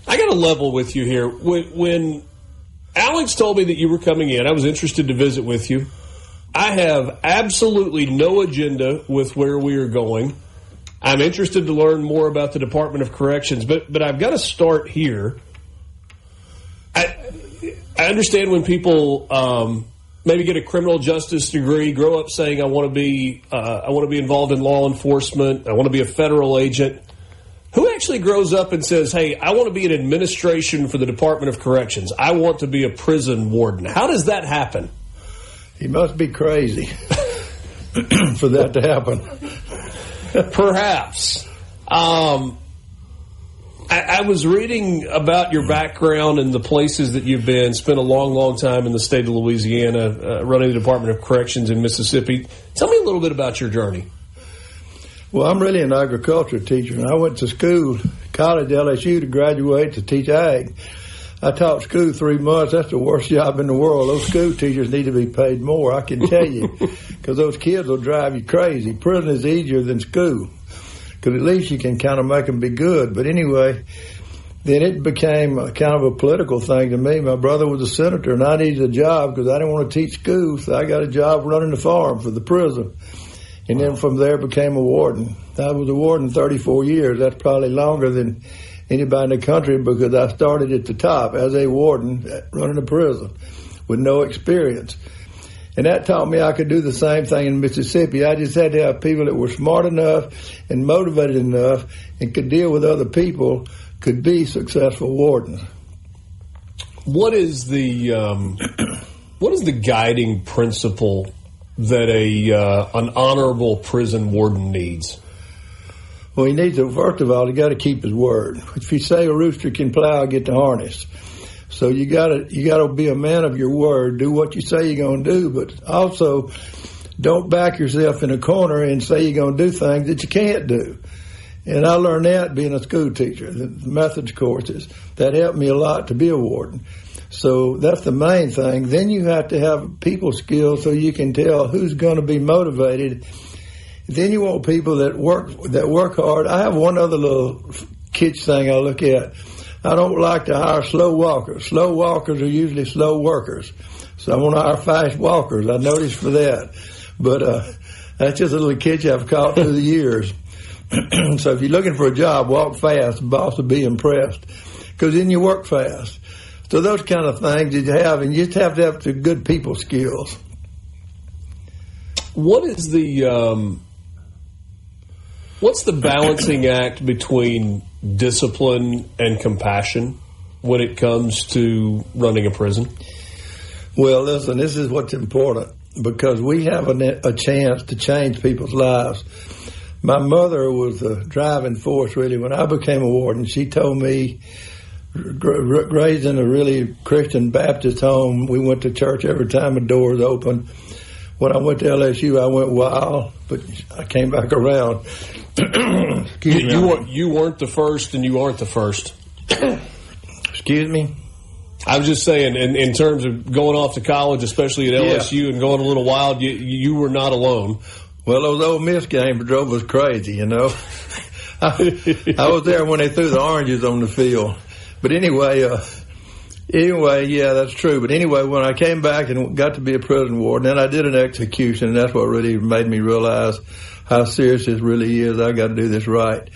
got to level with you here. When Alex told me that you were coming in, I was interested to visit with you. I have absolutely no agenda with where we are going. I'm interested to learn more about the Department of Corrections, but I've got to start here. I understand when people maybe get a criminal justice degree, grow up saying I want to be involved in law enforcement, I want to be a federal agent. Who actually grows up and says, hey, I want to be in administration for the Department of Corrections. I want to be a prison warden. How does that happen? He must be crazy for that to happen. Perhaps. I was reading about your background and the places that you've been, spent a long, long time in the state of Louisiana, running the Department of Corrections in Mississippi. Tell me a little bit about your journey. Well, I'm really an agriculture teacher, and I went to school, college, LSU, to graduate to teach ag. I taught school 3 months. That's the worst job in the world. Those school teachers need to be paid more, I can tell you, because those kids will drive you crazy. Prison is easier than school, because at least you can kind of make them be good. But anyway, then it became kind of a political thing to me. My brother was a senator, and I needed a job because I didn't want to teach school, so I got a job running the farm for the prison. And then from there became a warden. I was a warden 34 years. That's probably longer than anybody in the country because I started at the top as a warden running a prison with no experience. And that taught me I could do the same thing in Mississippi. I just had to have people that were smart enough and motivated enough and could deal with other people, could be successful wardens. What is the guiding principle that an honorable prison warden needs? Well, he needs to, first of all, he got to keep his word. If you say a rooster can plow, get the harness. So you gotta be a man of your word. Do what you say you're gonna do, but also don't back yourself in a corner and say you're going to do things that you can't do. And I learned that being a school teacher, the methods courses. That helped me a lot to be a warden. So that's the main thing. Then you have to have people skills so you can tell who's going to be motivated. Then you want people that work hard. I have one other little kitsch thing I look at. I don't like to hire slow walkers. Slow walkers are usually slow workers. So I want to hire fast walkers. I noticed for that. But that's just a little kitsch I've caught through the years. So if you're looking for a job, walk fast. The boss will be impressed because then you work fast. So those kind of things that you have, and you just have to have the good people skills. What is what's the balancing act between discipline and compassion when it comes to running a prison? Well, listen, this is what's important because we have a chance to change people's lives. My mother was the driving force, really. When I became a warden, she told me, raised in a really Christian Baptist home, we went to church every time the door was open. When I went to LSU, I went wild, but I came back around. You weren't the first, and you aren't the first. Excuse me? I was just saying, in terms of going off to college, especially at LSU, and going a little wild, you were not alone. Well, those Ole Miss games drove us crazy, you know. I was there when they threw the oranges on the field. But anyway, yeah, that's true. But anyway, when I came back and got to be a prison warden, then I did an execution, and that's what really made me realize how serious this really is. I got to do this right.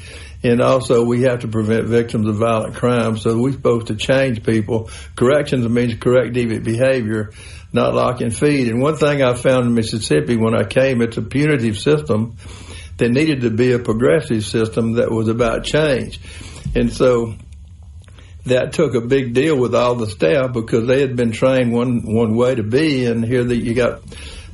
And also, we have to prevent victims of violent crime, so we're supposed to change people. Corrections means correct deviant behavior, not lock and feed. And one thing I found in Mississippi when I came, it's a punitive system that needed to be a progressive system that was about change. And so that took a big deal with all the staff because they had been trained one way to be, and here you got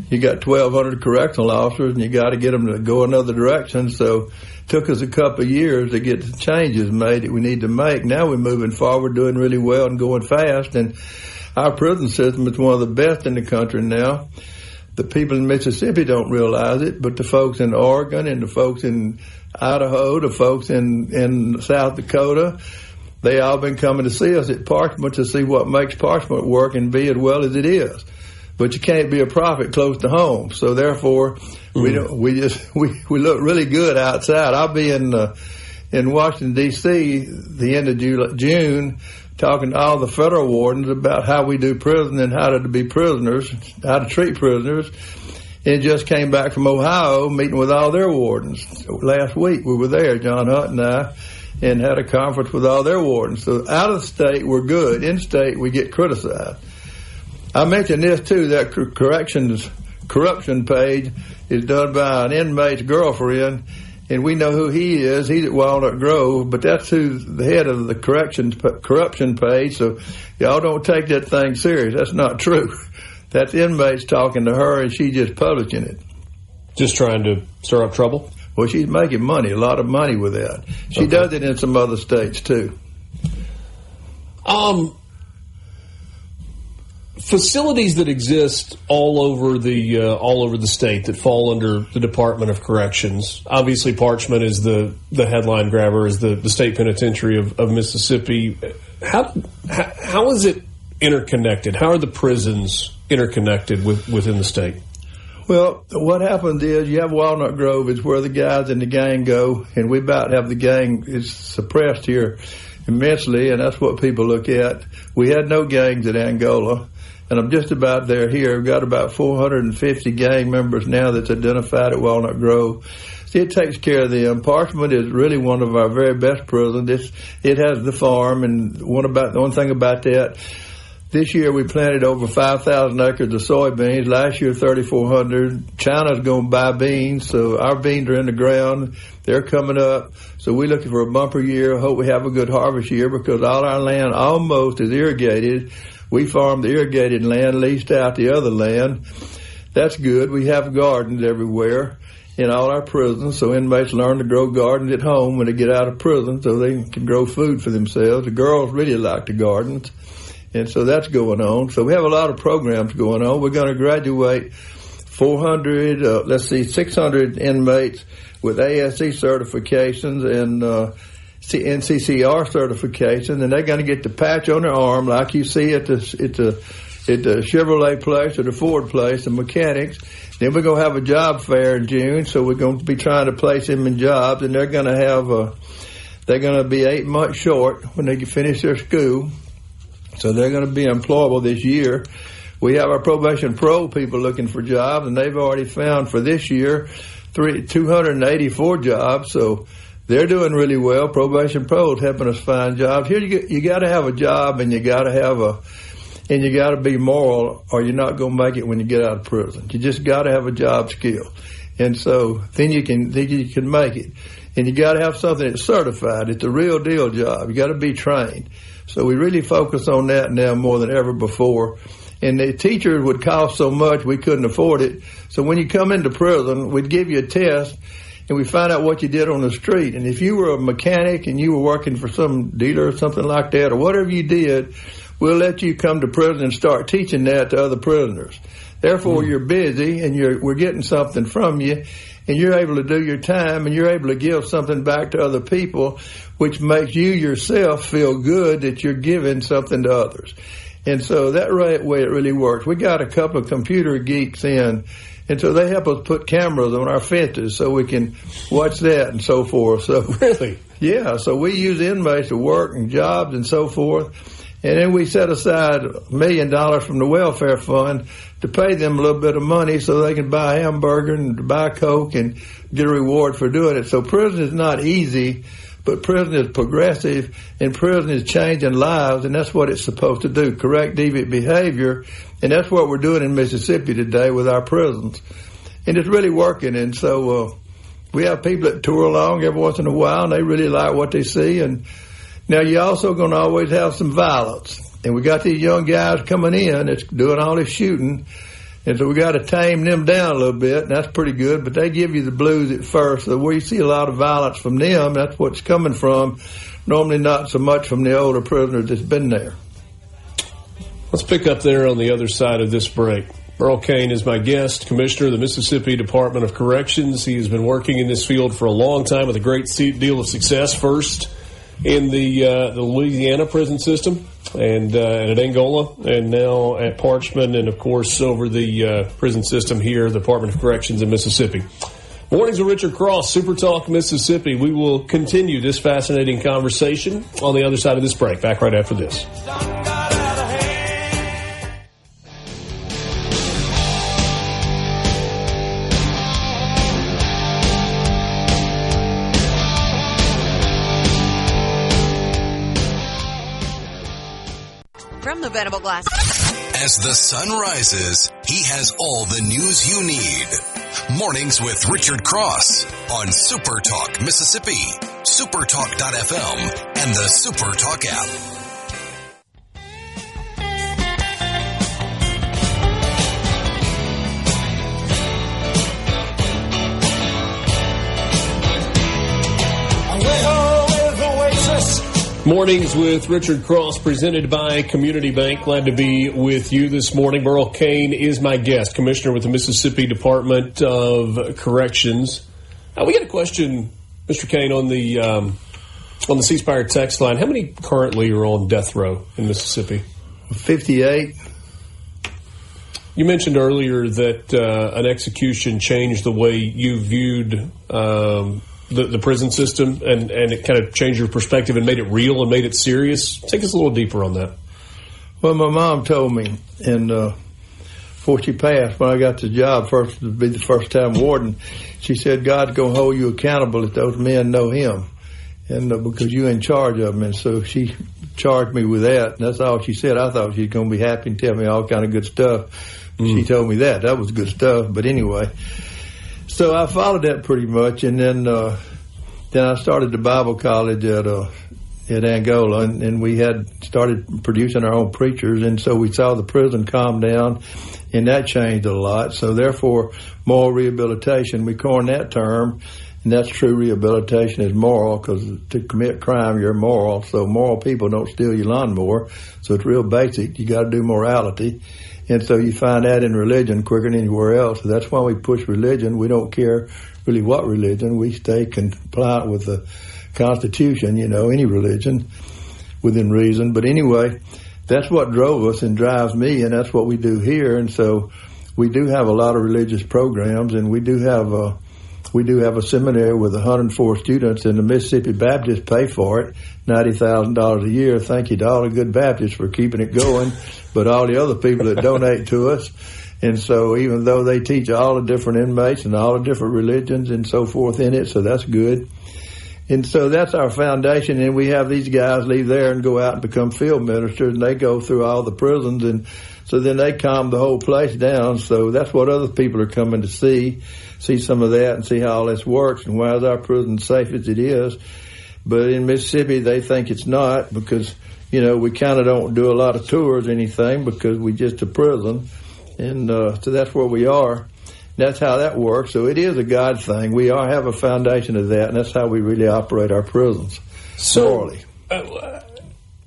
1,200 correctional officers, and you got to get them to go another direction. So it took us a couple of years to get the changes made that we need to make. Now we're moving forward, doing really well and going fast, and our prison system is one of the best in the country now. The people in Mississippi don't realize it, but the folks in Oregon and the folks in Idaho, the folks in South Dakota, they all been coming to see us at Parchment to see what makes Parchment work and be as well as it is. But you can't be a prophet close to home, so therefore we look really good outside. I'll be in Washington D.C. the end of June, talking to all the federal wardens about how we do prison and how to be prisoners, how to treat prisoners. And just came back from Ohio, meeting with all their wardens last week. We were there, John Hunt and I, and had a conference with all their wardens. So out of state, we're good. In state, we get criticized. I mentioned this, too, that corruption page is done by an inmate's girlfriend, and we know who he is. He's at Walnut Grove, but that's who's the head of the corruption page, so y'all don't take that thing serious. That's not true. That's inmates talking to her, and she's just publishing it. Just trying to stir up trouble? Well, she's making money, a lot of money with that. She does it in some other states, too. Facilities that exist all over the state that fall under the Department of Corrections. Obviously, Parchment is the headline grabber, is the state penitentiary of Mississippi. How is it interconnected? How are the prisons interconnected within the state? Well, what happens is you have Walnut Grove is where the guys in the gang go, and we about have the gang is suppressed here immensely, and that's what people look at. We had no gangs at Angola, and I'm just about there here. We've got about 450 gang members now that's identified at Walnut Grove. See, it takes care of them. Parchment is really one of our very best prisons. It has the farm, and the one thing about that, this year we planted over 5,000 acres of soybeans. Last year, 3,400. China's going to buy beans, so our beans are in the ground. They're coming up. So we're looking for a bumper year. Hope we have a good harvest year because all our land almost is irrigated. We farm the irrigated land, leased out the other land. That's good. We have gardens everywhere in all our prisons, so inmates learn to grow gardens at home when they get out of prison so they can grow food for themselves. The girls really like the gardens. And so that's going on. So we have a lot of programs going on. We're going to graduate 600 inmates with ASE certifications and NCCR certifications, and they're going to get the patch on their arm like you see at the Chevrolet place or the Ford place, the mechanics. Then we're going to have a job fair in June, so we're going to be trying to place them in jobs, and they're going to be 8 months short when they finish their school, so they're going to be employable this year. We have our probation pro people looking for jobs, and they've already found for this year 284 jobs, so they're doing really well. Probation pro is helping us find jobs. Here you got to have a job, and you got to be moral, or you're not going to make it when you get out of prison. You just got to have a job skill, and so then you can make it. And you got to have something that's certified. It's a real deal job. You got to be trained. So we really focus on that now more than ever before. And the teachers would cost so much we couldn't afford it. So when you come into prison, we'd give you a test, and we find out what you did on the street. And if you were a mechanic and you were working for some dealer or something like that, or whatever you did, we'll let you come to prison and start teaching that to other prisoners. Therefore, you're busy, and we're getting something from you, and you're able to do your time, and you're able to give something back to other people, which makes you yourself feel good that you're giving something to others. And so that way it really works. We got a couple of computer geeks in, and so they help us put cameras on our fences so we can watch that and so forth. So really? Yeah, so we use inmates to work and jobs and so forth. And then we set aside $1 million from the welfare fund to pay them a little bit of money so they can buy a hamburger and buy Coke and get a reward for doing it. So prison is not easy, but prison is progressive, and prison is changing lives, and that's what it's supposed to do, correct deviant behavior. And that's what we're doing in Mississippi today with our prisons. And it's really working. And so we have people that tour along every once in a while, and they really like what they see. And now, you're also going to always have some violence. And we got these young guys coming in that's doing all this shooting. And so we got to tame them down a little bit, and that's pretty good. But they give you the blues at first. So where you see a lot of violence from them, that's what it's coming from. Normally not so much from the older prisoners that's been there. Let's pick up there on the other side of this break. Burl Cain is my guest, Commissioner of the Mississippi Department of Corrections. He has been working in this field for a long time with a great deal of success. First in the Louisiana prison system, and at Angola, and now at Parchman, and of course over the prison system here, the Department of Corrections in Mississippi. Mornings with Richard Cross, SuperTalk Mississippi. We will continue this fascinating conversation on the other side of this break. Back right after this. From the Venable Glass. As the sun rises, he has all the news you need. Mornings with Richard Cross on SuperTalk Mississippi, supertalk.fm, and the SuperTalk app. Mornings with Richard Cross, presented by Community Bank. Glad to be with you this morning. Burl Cain is my guest, Commissioner with the Mississippi Department of Corrections. We got a question, Mr. Cain, on the C Spire text line. How many currently are on death row in Mississippi? 58. You mentioned earlier that an execution changed the way you viewed the prison system, and it kind of changed your perspective and made it real and made it serious. Take us a little deeper on that. Well, my mom told me, and before she passed, when I got the job, to be the first time warden, she said, God's going to hold you accountable if those men know him, and because you're in charge of them. And so she charged me with that, and that's all she said. I thought she was going to be happy and tell me all kind of good stuff. She told me that. That was good stuff. But anyway, so I followed that pretty much, and then I started the Bible college at Angola, and we had started producing our own preachers, and so we saw the prison calm down, and that changed a lot. So therefore, moral rehabilitation, we coined that term, And that's true rehabilitation is moral, because to commit crime, you're moral. So moral people don't steal your lawnmower. So it's real basic. You got to do morality. And so you find that in religion quicker than anywhere else. So that's why we push religion. We don't care really what religion. We stay compliant with the Constitution, any religion within reason. But anyway, that's what drove us and drives me, and that's what we do here. And so we do have a lot of religious programs, and we do have a seminary with 104 students, and the Mississippi Baptists pay for it, $90,000 a year. Thank you to all the good Baptists for keeping it going, but all the other people that donate to us. And so even though they teach all the different inmates and all the different religions and so forth in it, so that's good. And so that's our foundation, and we have these guys leave there and go out and become field ministers, and they go through all the prisons, and so then they calm the whole place down. So that's what other people are coming to see some of that and see how all this works and why is our prison safe as it is. But in Mississippi, they think it's not, because, we kind of don't do a lot of tours or anything because we just a prison. And so that's where we are. That's how that works. So it is a God thing. We have a foundation of that, and that's how we really operate our prisons morally.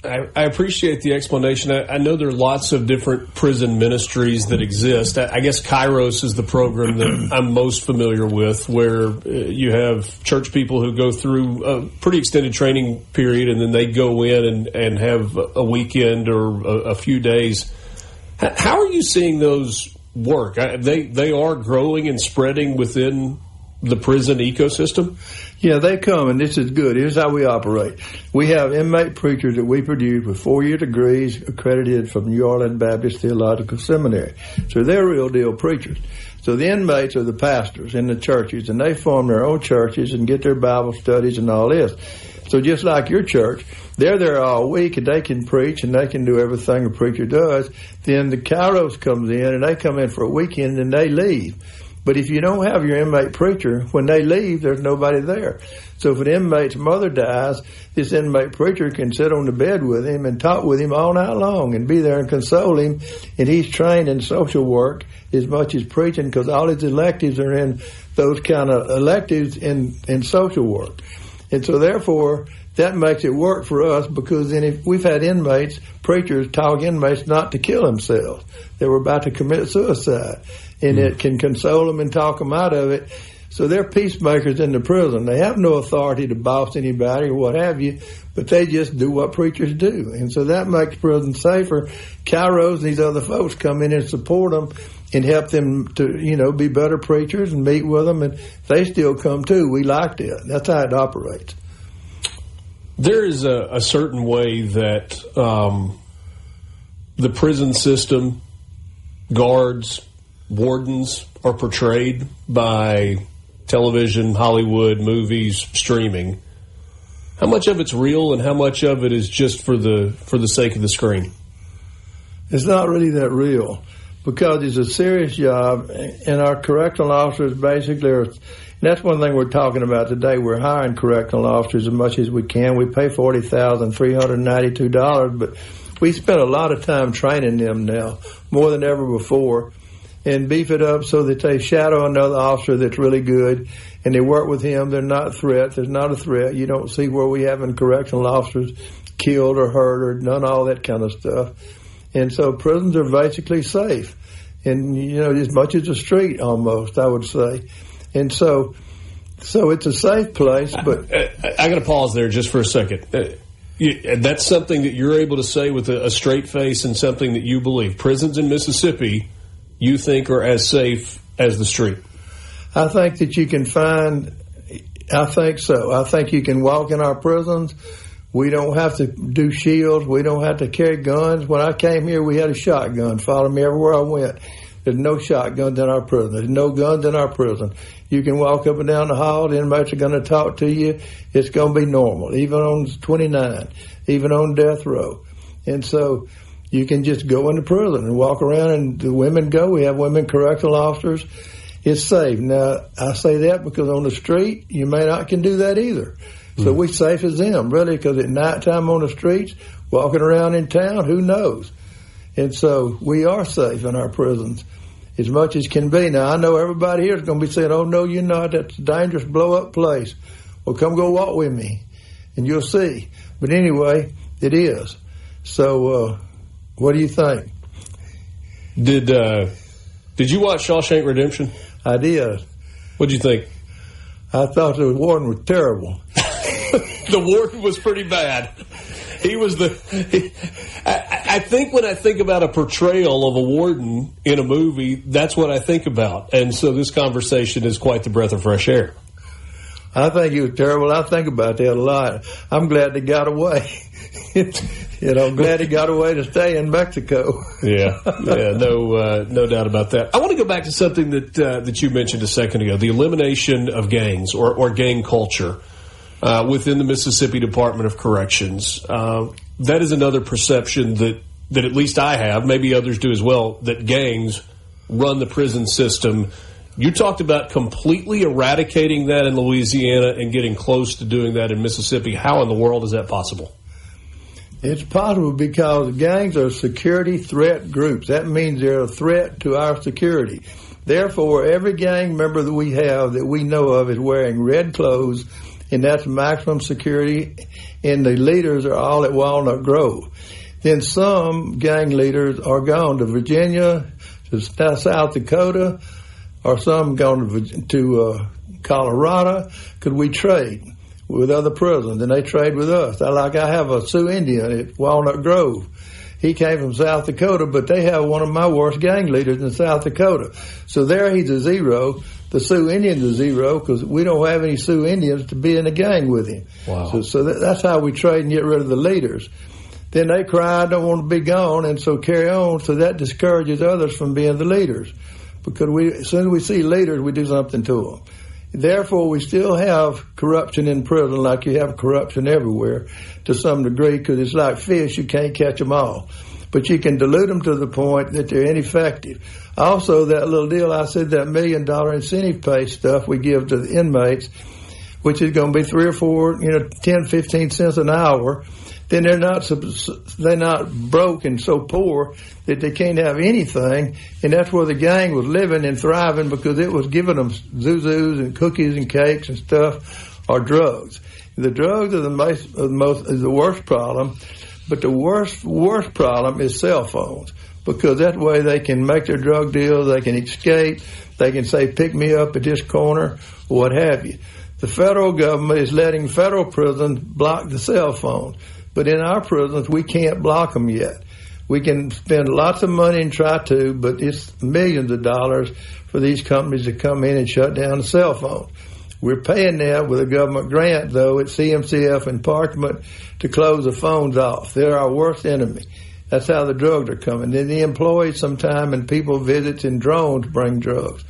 I appreciate the explanation. I know there are lots of different prison ministries that exist. I guess Kairos is the program that I'm most familiar with, where you have church people who go through a pretty extended training period, and then they go in and have a weekend or a few days. How are you seeing those work? They are growing and spreading within the prison ecosystem? Yeah, they come, and this is good. Here's how we operate. We have inmate preachers that we produce with 4-year degrees accredited from New Orleans Baptist Theological Seminary. So they're real deal preachers. So the inmates are the pastors in the churches, and they form their own churches and get their Bible studies and all this. So just like your church, they're there all week, and they can preach, and they can do everything a preacher does. Then the Kairos comes in, and they come in for a weekend, and they leave. But if you don't have your inmate preacher, when they leave, there's nobody there. So if an inmate's mother dies, this inmate preacher can sit on the bed with him and talk with him all night long and be there and console him. And he's trained in social work as much as preaching, because all his electives are in those kind of electives in social work. And so therefore, that makes it work for us, because then if we've had inmates, preachers talk inmates not to kill themselves. They were about to commit suicide. And it can console them and talk them out of it. So they're peacemakers in the prison. They have no authority to boss anybody or what have you, but they just do what preachers do. And so that makes prison safer. Kairos and these other folks come in and support them and help them to, be better preachers and meet with them. And they still come too. We like that. That's how it operates. There is a certain way that the prison system, guards, wardens are portrayed by television, Hollywood, movies, streaming. How much of it's real, and how much of it is just for the sake of the screen? It's not really that real, because it's a serious job, and our correctional officers basically are. That's one thing we're talking about today. We're hiring correctional officers as much as we can. We pay $40,392, but we spend a lot of time training them now, more than ever before, and beef it up so that they shadow another officer that's really good, and they work with him. They're not threats. There's not a threat. You don't see where we have correctional officers killed or hurt or none of all that kind of stuff. And so prisons are basically safe, and as much as a street almost, I would say. And so it's a safe place. But I got to pause there just for a second. That's something that you're able to say with a straight face, and something that you believe. Prisons in Mississippi, you think, are as safe as the street? I think that you can I think so. I think you can walk in our prisons. We don't have to do shields. We don't have to carry guns. When I came here, we had a shotgun follow me everywhere I went. There's no shotguns in our prison. There's no guns in our prison. You can walk up and down the hall. The inmates are going to talk to you. It's going to be normal, even on 29, even on death row. And so you can just go into prison and walk around, and the women go. We have women correctional officers. It's safe. Now, I say that because on the street, you may not can do that either. So we're safe as them, really, because at nighttime on the streets, walking around in town, who knows? And so we are safe in our prisons. as much as can be. Now, I know everybody here is going to be saying, oh, no, you're not. That's a dangerous blow-up place. Well, come go walk with me, and you'll see. But anyway, it is. So what do you think? Did you watch Shawshank Redemption? I did. What did you think? I thought the warden was terrible. The warden was pretty bad. He was I think when I think about a portrayal of a warden in a movie, that's what I think about. And so this conversation is quite the breath of fresh air. I think he was terrible. I think about that a lot. I'm glad they got away. I'm glad he got away to stay in Mexico. Yeah, no doubt about that. I want to go back to something that you mentioned a second ago, the elimination of gangs or gang culture within the Mississippi Department of Corrections. That is another perception that at least I have, maybe others do as well, that gangs run the prison system. You talked about completely eradicating that in Louisiana and getting close to doing that in Mississippi. How in the world is that possible? It's possible because gangs are security threat groups. That means they're a threat to our security. Therefore, every gang member that we have that we know of is wearing red clothes, and that's maximum security, and the leaders are all at Walnut Grove. Then some gang leaders are gone to Virginia, to South Dakota, or some gone to Colorado. Could we trade with other prisons? And they trade with us. I have a Sioux Indian at Walnut Grove. He came from South Dakota, but they have one of my worst gang leaders in South Dakota. So there he's a zero. The Sioux Indian's a zero because we don't have any Sioux Indians to be in a gang with him. Wow. So that's how we trade and get rid of the leaders. Then they cry, I don't want to be gone, and so carry on. So that discourages others from being the leaders. Because as soon as we see leaders, we do something to them. Therefore, we still have corruption in prison like you have corruption everywhere to some degree because it's like fish, you can't catch them all. But you can dilute them to the point that they're ineffective. Also, that little deal I said, that $1 million incentive pay stuff we give to the inmates, which is going to be 3 or 4, 10, 15 cents an hour, then they're not broke and so poor that they can't have anything, and that's where the gang was living and thriving because it was giving them zuzus and cookies and cakes and stuff, or drugs. The drugs are the worst problem, but the worst problem is cell phones because that way they can make their drug deals, they can escape, they can say pick me up at this corner or what have you. The federal government is letting federal prisons block the cell phones. But in our prisons, we can't block them yet. We can spend lots of money and try to, but it's millions of dollars for these companies to come in and shut down the cell phone. We're paying that with a government grant, though, at CMCF and Parchment to close the phones off. They're our worst enemy. That's how the drugs are coming. Then the employees sometime and people visits and drones bring drugs.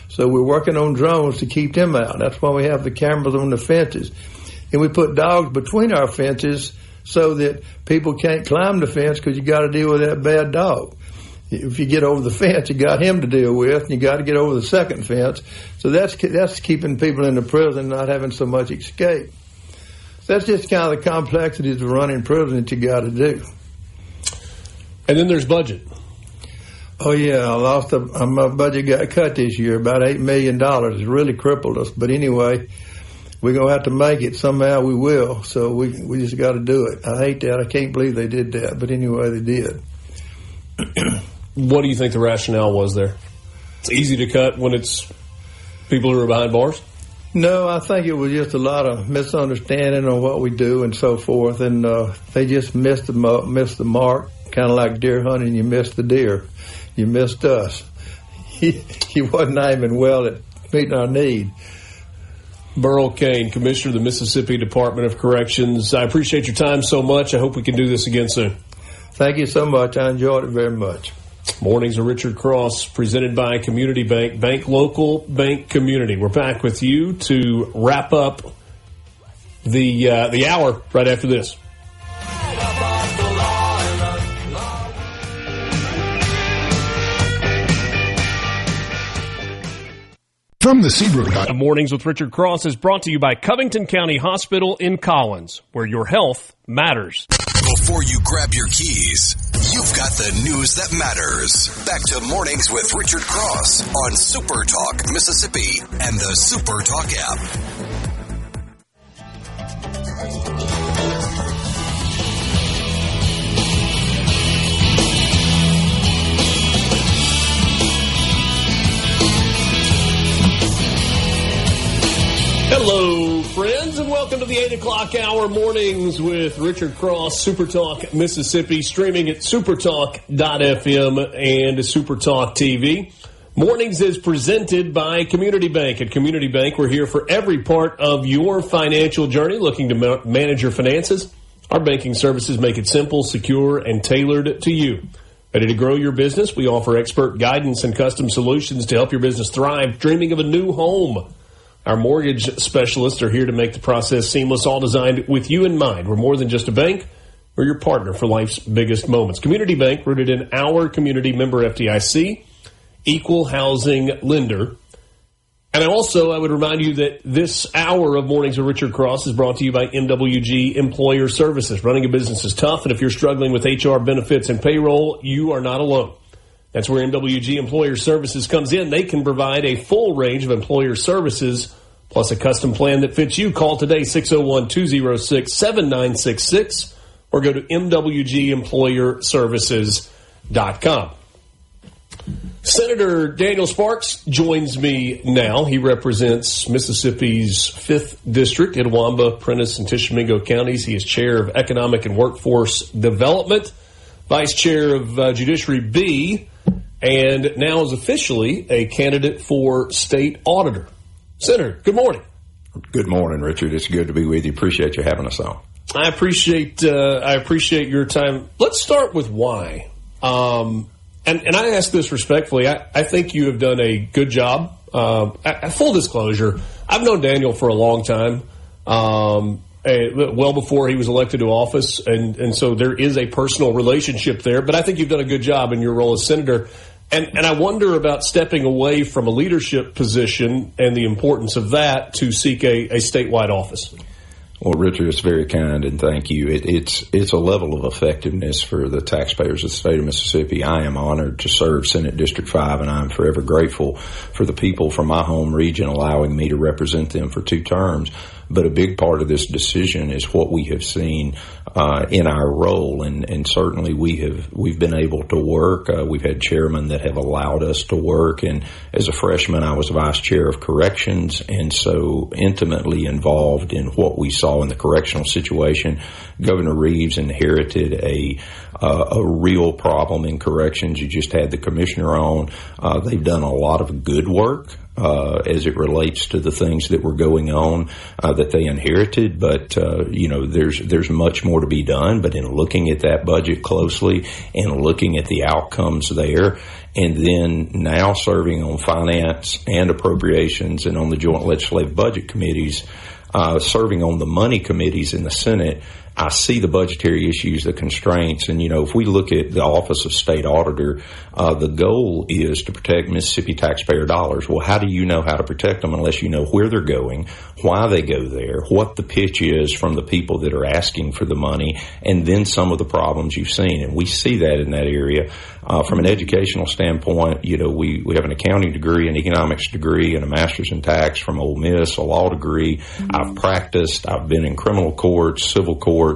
So we're working on drones to keep them out. That's why we have the cameras on the fences. And we put dogs between our fences so that people can't climb the fence because you got to deal with that bad dog. If you get over the fence, you got him to deal with, and you got to get over the second fence. So that's keeping people in the prison, not having so much escape. So that's just kind of the complexities of running prison that you got to do. And then there's budget. Oh yeah, my budget got cut this year, about $8 million. It really crippled us. But anyway, we're going to have to make it. Somehow we will. So we just got to do it. I hate that. I can't believe they did that. But anyway, they did. What do you think the rationale was there? It's easy to cut when it's people who are behind bars? No, I think it was just a lot of misunderstanding on what we do and so forth. And they just missed the mark, kind of like deer hunting. You missed the deer. You missed us. He wasn't aiming well at meeting our need. Burl Cain, Commissioner of the Mississippi Department of Corrections. I appreciate your time so much. I hope we can do this again soon. Thank you so much. I enjoyed it very much. Mornings of Richard Cross, presented by Community Bank. Bank local, bank community. We're back with you to wrap up the hour right after this. From the Seabrook. Mornings with Richard Cross is brought to you by Covington County Hospital in Collins, where your health matters. Before you grab your keys, you You've got the news that matters. Back to Mornings with Richard Cross on SuperTalk Mississippi and the SuperTalk app. Hello, friends, and welcome to the 8 o'clock hour Mornings with Richard Cross, SuperTalk Mississippi, streaming at supertalk.fm and SuperTalk TV. Mornings is presented by Community Bank. At Community Bank, we're here for every part of your financial journey, looking to manage your finances. Our banking services make it simple, secure, and tailored to you. Ready to grow your business? We offer expert guidance and custom solutions to help your business thrive. Dreaming of a new home? Our mortgage specialists are here to make the process seamless, all designed with you in mind. We're more than just a bank. We're your partner for life's biggest moments. Community Bank, rooted in our community, member FDIC, equal housing lender. And I would remind you that this hour of Mornings with Richard Cross is brought to you by MWG Employer Services. Running a business is tough, and if you're struggling with HR, benefits, and payroll, you are not alone. That's where MWG Employer Services comes in. They can provide a full range of employer services, plus a custom plan that fits you. Call today, 601-206-7966, or go to mwgemployerservices.com. Senator Daniel Sparks joins me now. He represents Mississippi's 5th District, Itawamba, Prentiss, and Tishomingo counties. He is chair of Economic and Workforce Development, vice chair of Judiciary B, and now is officially a candidate for state auditor. Senator, good morning. Good morning, Richard. It's good to be with you. Appreciate you having us on. I appreciate your time. Let's start with why. And I ask this respectfully. I think you have done a good job. Full disclosure, I've known Daniel for a long time, well before he was elected to office, and so there is a personal relationship there. But I think you've done a good job in your role as senator. And I wonder about stepping away from a leadership position and the importance of that to seek a statewide office. Well, Richard, it's very kind, and thank you. It's a level of effectiveness for the taxpayers of the state of Mississippi. I am honored to serve Senate District 5, and I'm forever grateful for the people from my home region allowing me to represent them for 2 terms. But a big part of this decision is what we have seen in our role, and certainly we've been able to work. We've had chairmen that have allowed us to work, and as a freshman, I was vice chair of corrections, and so intimately involved in what we saw in the correctional situation. Governor Reeves inherited a real problem in corrections. You just had the commissioner on. They've done a lot of good work as it relates to the things that were going on that they inherited, but there's much more to be done. But in looking at that budget closely and looking at the outcomes there, and then now serving on finance and appropriations and on the joint legislative budget committees, serving on the money committees in the Senate, I see the budgetary issues, the constraints, and, if we look at the Office of State Auditor, the goal is to protect Mississippi taxpayer dollars. Well, how do you know how to protect them unless you know where they're going, why they go there, what the pitch is from the people that are asking for the money, and then some of the problems you've seen. And we see that in that area. From an educational standpoint, we have an accounting degree, an economics degree, and a master's in tax from Ole Miss, a law degree. I've practiced. I've been in criminal courts, civil courts,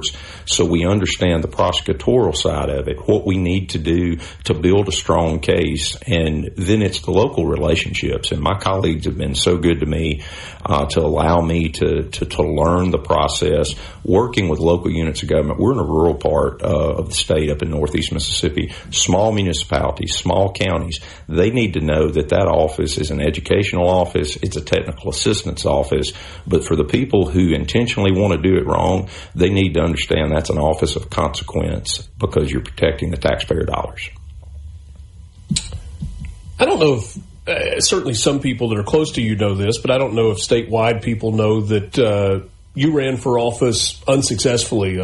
so we understand the prosecutorial side of it, what we need to do to build a strong case, and then it's the local relationships. And my colleagues have been so good to me to allow me to learn the process, working with local units of government. We're in a rural part of the state up in northeast Mississippi, small municipalities, small counties. They need to know that office is an educational office, it's a technical assistance office, but for the people who intentionally want to do it wrong, they need to understand that's an office of consequence because you're protecting the taxpayer dollars. I don't know if certainly some people that are close to you know this, but I don't know if statewide people know that you ran for office unsuccessfully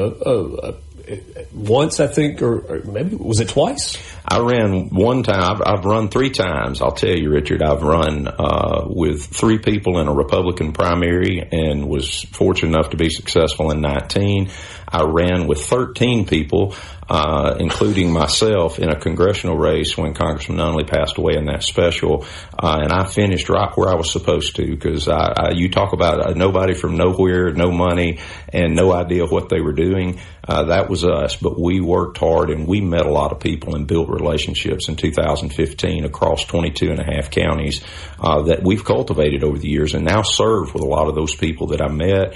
once, I think, or maybe was it twice? I ran one time. I've run 3 times. I'll tell you, Richard, I've run with 3 people in a Republican primary and was fortunate enough to be successful in 19. I ran with 13 people, including myself, in a congressional race when Congressman Nunley passed away in that special. And I finished right where I was supposed to, because you talk about nobody from nowhere, no money, and no idea what they were doing. That was us, but we worked hard and we met a lot of people and built relationships in 2015 across 22 and a half counties that we've cultivated over the years and now serve with a lot of those people that I met.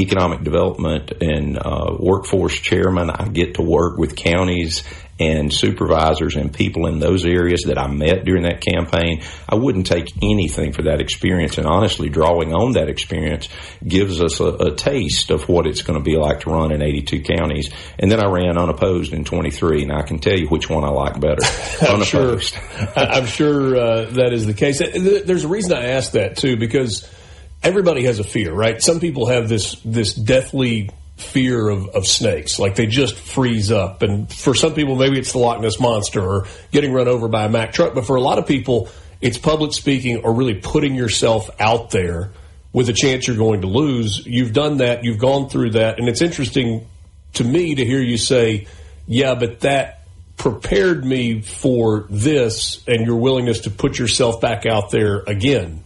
Economic development and workforce chairman, I get to work with counties and supervisors and people in those areas that I met during that campaign. I wouldn't take anything for that experience, and honestly, drawing on that experience gives us a taste of what it's going to be like to run in 82 counties. And then I ran unopposed in 23, and I can tell you which one I like better. Unopposed. I'm sure that is the case. There's a reason I asked that, too, because everybody has a fear, right? Some people have this deathly fear of snakes, like they just freeze up. And for some people, maybe it's the Loch Ness Monster or getting run over by a Mack truck. But for a lot of people, it's public speaking or really putting yourself out there with a chance you're going to lose. You've done that. You've gone through that. And it's interesting to me to hear you say, yeah, but that prepared me for this, and your willingness to put yourself back out there again.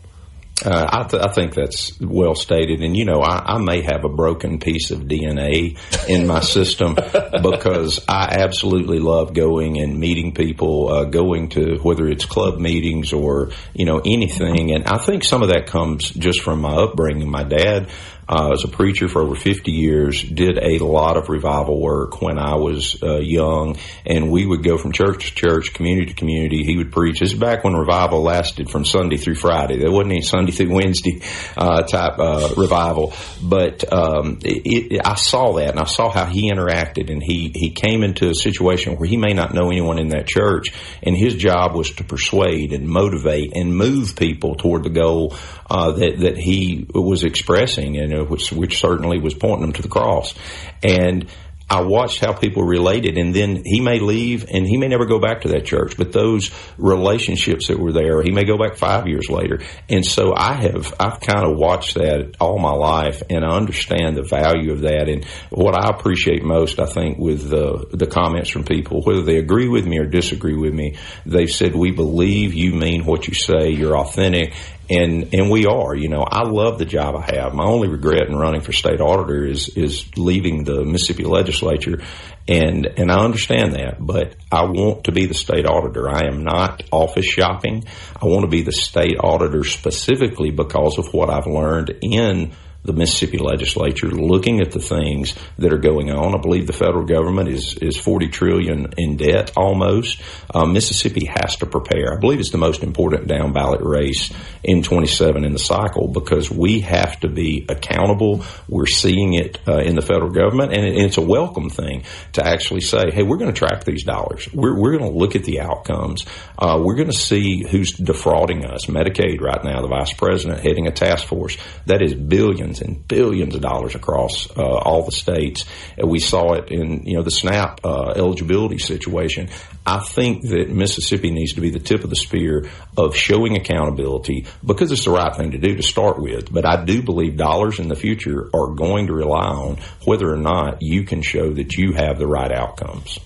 I think that's well stated. And, I may have a broken piece of DNA in my system because I absolutely love going and meeting people, going to whether it's club meetings or, anything. And I think some of that comes just from my upbringing. My dad, as a preacher for over 50 years, did a lot of revival work when I was young, and we would go from church to church, community to community. He would preach. This is back when revival lasted from Sunday through Friday. There wasn't any Sunday through Wednesday type revival, but I saw that, and I saw how he interacted, and he came into a situation where he may not know anyone in that church, and his job was to persuade and motivate and move people toward the goal that he was expressing, and which certainly was pointing them to the cross. And I watched how people related, and then he may leave and he may never go back to that church, but those relationships that were there, he may go back 5 years later. And so I've kind of watched that all my life, and I understand the value of that. And what I appreciate most, I think, with the comments from people, whether they agree with me or disagree with me, they've said, we believe you mean what you say, you're authentic. And we are. I love the job I have. My only regret in running for state auditor is leaving the Mississippi legislature, and I understand that, but I want to be the state auditor. I am not office shopping. I want to be the state auditor specifically because of what I've learned in the Mississippi legislature, looking at the things that are going on. I believe the federal government is $40 trillion in debt almost. Mississippi has to prepare. I believe it's the most important down ballot race in 27 in the cycle, because we have to be accountable. We're seeing it in the federal government, and it's a welcome thing to actually say, hey, we're going to track these dollars. We're going to look at the outcomes. We're going to see who's defrauding us. Medicaid right now, the vice president heading a task force that is billions and billions of dollars across all the states. We saw it in the SNAP eligibility situation. I think that Mississippi needs to be the tip of the spear of showing accountability, because it's the right thing to do to start with. But I do believe dollars in the future are going to rely on whether or not you can show that you have the right outcomes.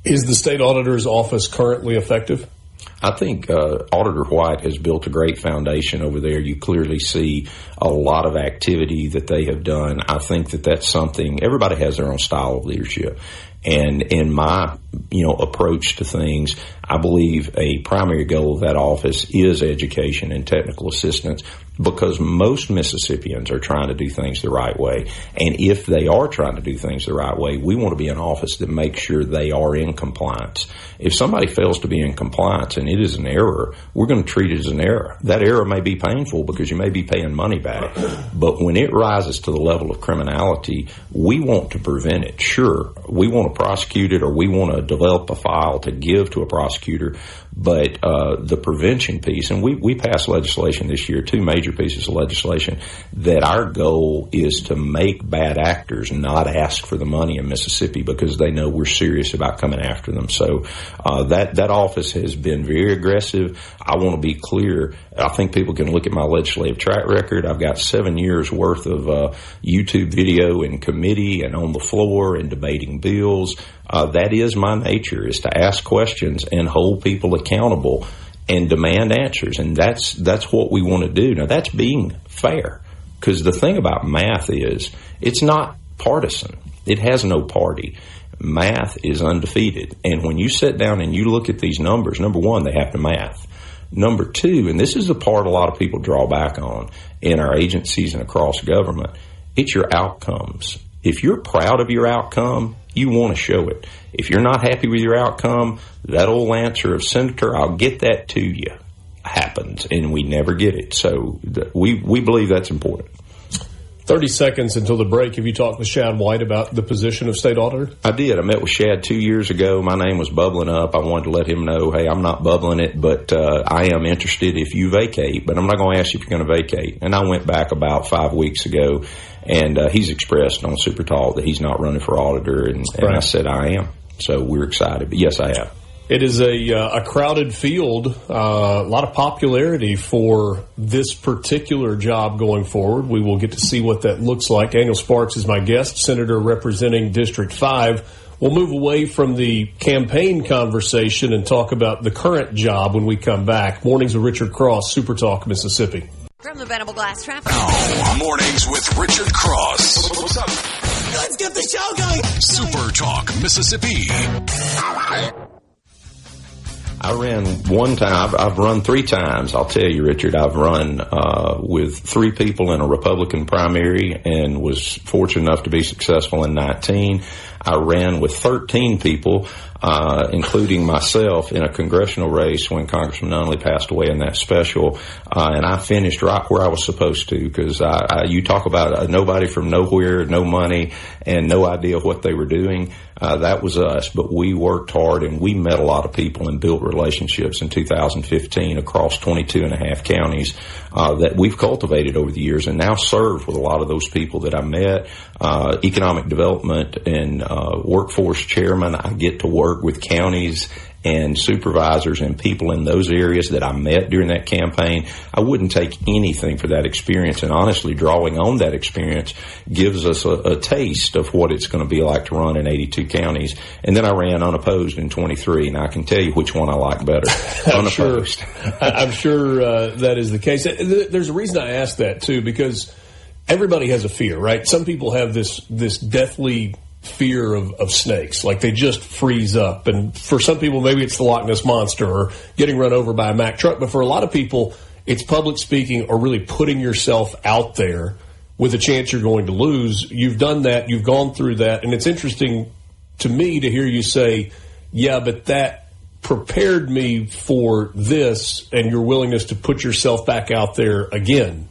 Is the state auditor's office currently effective? I think Auditor White has built a great foundation over there. You clearly see a lot of activity that they have done. I think that that's something, everybody has their own style of leadership. And in my, approach to things, I believe a primary goal of that office is education and technical assistance, because most Mississippians are trying to do things the right way. And if they are trying to do things the right way, we want to be an office that makes sure they are in compliance. If somebody fails to be in compliance and it is an error, we're going to treat it as an error. That error may be painful because you may be paying money back. But when it rises to the level of criminality, we want to prevent it. Sure, we want to prosecute it, or we want to develop a file to give to a prosecutor. But the prevention piece, and we passed legislation this year, 2 major pieces of legislation, that our goal is to make bad actors not ask for the money in Mississippi because they know we're serious about coming after them. So that office has been very aggressive. I want to be clear. I think people can look at my legislative track record. I've got 7 years worth of YouTube video in committee and on the floor and debating bills. That is my nature, is to ask questions and hold people accountable and demand answers. And that's what we want to do. Now, that's being fair, because the thing about math is it's not partisan. It has no party. Math is undefeated. And when you sit down and you look at these numbers, number one, they have to math. Number two, and this is the part a lot of people draw back on in our agencies and across government, it's your outcomes. If you're proud of your outcome, you want to show it. If you're not happy with your outcome, that old answer of, Senator, I'll get that to you, happens, and we never get it. So we believe that's important. 30 seconds until the break. Have you talked with Shad White about the position of state auditor? I did. I met with Shad 2 years ago. My name was bubbling up. I wanted to let him know, hey, I'm not bubbling it, but I am interested if you vacate, but I'm not going to ask you if you're going to vacate. And I went back about 5 weeks ago, and he's expressed on SuperTalk that he's not running for auditor, and I said I am. So we're excited. But yes, I have. It is a crowded field, a lot of popularity for this particular job going forward. We will get to see what that looks like. Daniel Sparks is my guest, senator representing District 5. We'll move away from the campaign conversation and talk about the current job when we come back. Mornings with Richard Cross, SuperTalk Mississippi. From the Venable Glass Traffic. Oh, Mornings with Richard Cross. What's up? Let's get the show going. SuperTalk Mississippi. I ran one time. I've run 3 times. I'll tell you, Richard, I've run with 3 people in a Republican primary and was fortunate enough to be successful in 19. I ran with 13 people, including myself, in a congressional race when Congressman Nunley passed away in that special. And I finished right where I was supposed to, because you talk about nobody from nowhere, no money, and no idea what they were doing. That was us, but we worked hard and we met a lot of people and built relationships in 2015 across 22 and a half counties that we've cultivated over the years and now served with a lot of those people that I met. Economic development and workforce chairman, I get to work with counties and supervisors and people in those areas that I met during that campaign. I wouldn't take anything for that experience, and honestly, drawing on that experience gives us a taste of what it's going to be like to run in 82 counties. And then I ran unopposed in 23, and I can tell you which one I like better. Unopposed. I'm sure that is the case. There's a reason I asked that, too, because everybody has a fear, right? Some people have this deathly fear of snakes, like they just freeze up. And for some people, maybe it's the Loch Ness Monster or getting run over by a Mack truck. But for a lot of people, it's public speaking or really putting yourself out there with a chance you're going to lose. You've done that. You've gone through that. And it's interesting to me to hear you say, yeah, but that prepared me for this, and your willingness to put yourself back out there again.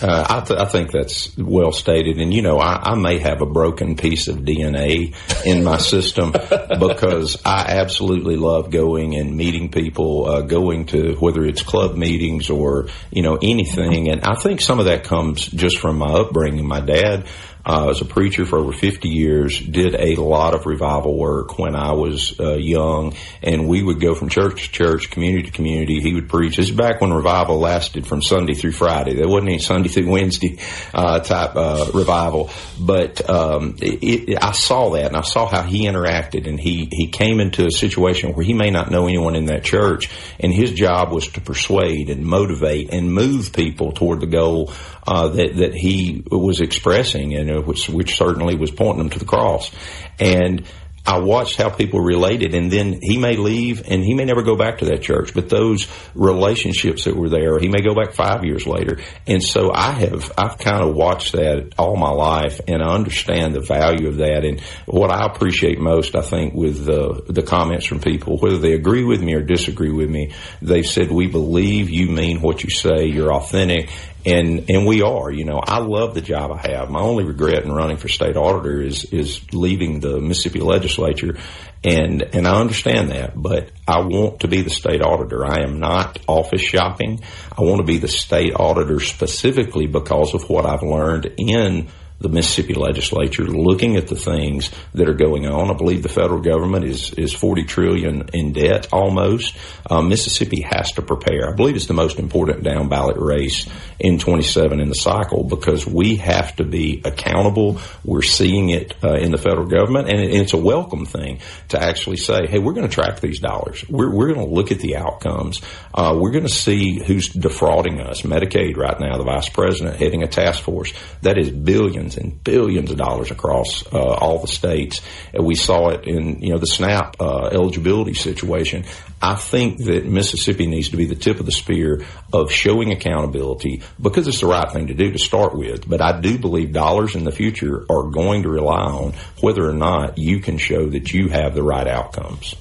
I think that's well stated. And, you know, I may have a broken piece of DNA in my system because I absolutely love going and meeting people, going to whether it's club meetings or, you know, anything. And I think some of that comes just from my upbringing. My dad was a preacher for over 50 years, did a lot of revival work when I was young, and we would go from church to church, community to community. He would preach. This is back when revival lasted from Sunday through Friday. There wasn't any Sunday through Wednesday type revival. But I saw that, and I saw how he interacted, and he came into a situation where he may not know anyone in that church, and his job was to persuade and motivate and move people toward the goal that he was expressing, and which certainly was pointing them to the cross. And I watched how people related, and then he may leave and he may never go back to that church, but those relationships that were there, he may go back 5 years later. And so I've kind of watched that all my life, and I understand the value of that. And what I appreciate most, I think, with the comments from people, whether they agree with me or disagree with me, they've said, we believe you mean what you say, you're authentic, And we are. I love the job I have. My only regret in running for state auditor is leaving the Mississippi legislature, and I understand that, but I want to be the state auditor. I am not office shopping. I want to be the state auditor specifically because of what I've learned in the Mississippi legislature, looking at the things that are going on. I believe the federal government is $40 trillion in debt almost. Mississippi has to prepare. I believe it's the most important down ballot race in 27 in the cycle because we have to be accountable. We're seeing it in the federal government, and it's a welcome thing to actually say, hey, we're going to track these dollars. We're going to look at the outcomes. We're going to see who's defrauding us. Medicaid right now, the vice president heading a task force. That is billions and billions of dollars across all the states. And we saw it in the SNAP eligibility situation. I think that Mississippi needs to be the tip of the spear of showing accountability because it's the right thing to do to start with. But I do believe dollars in the future are going to rely on whether or not you can show that you have the right outcomes.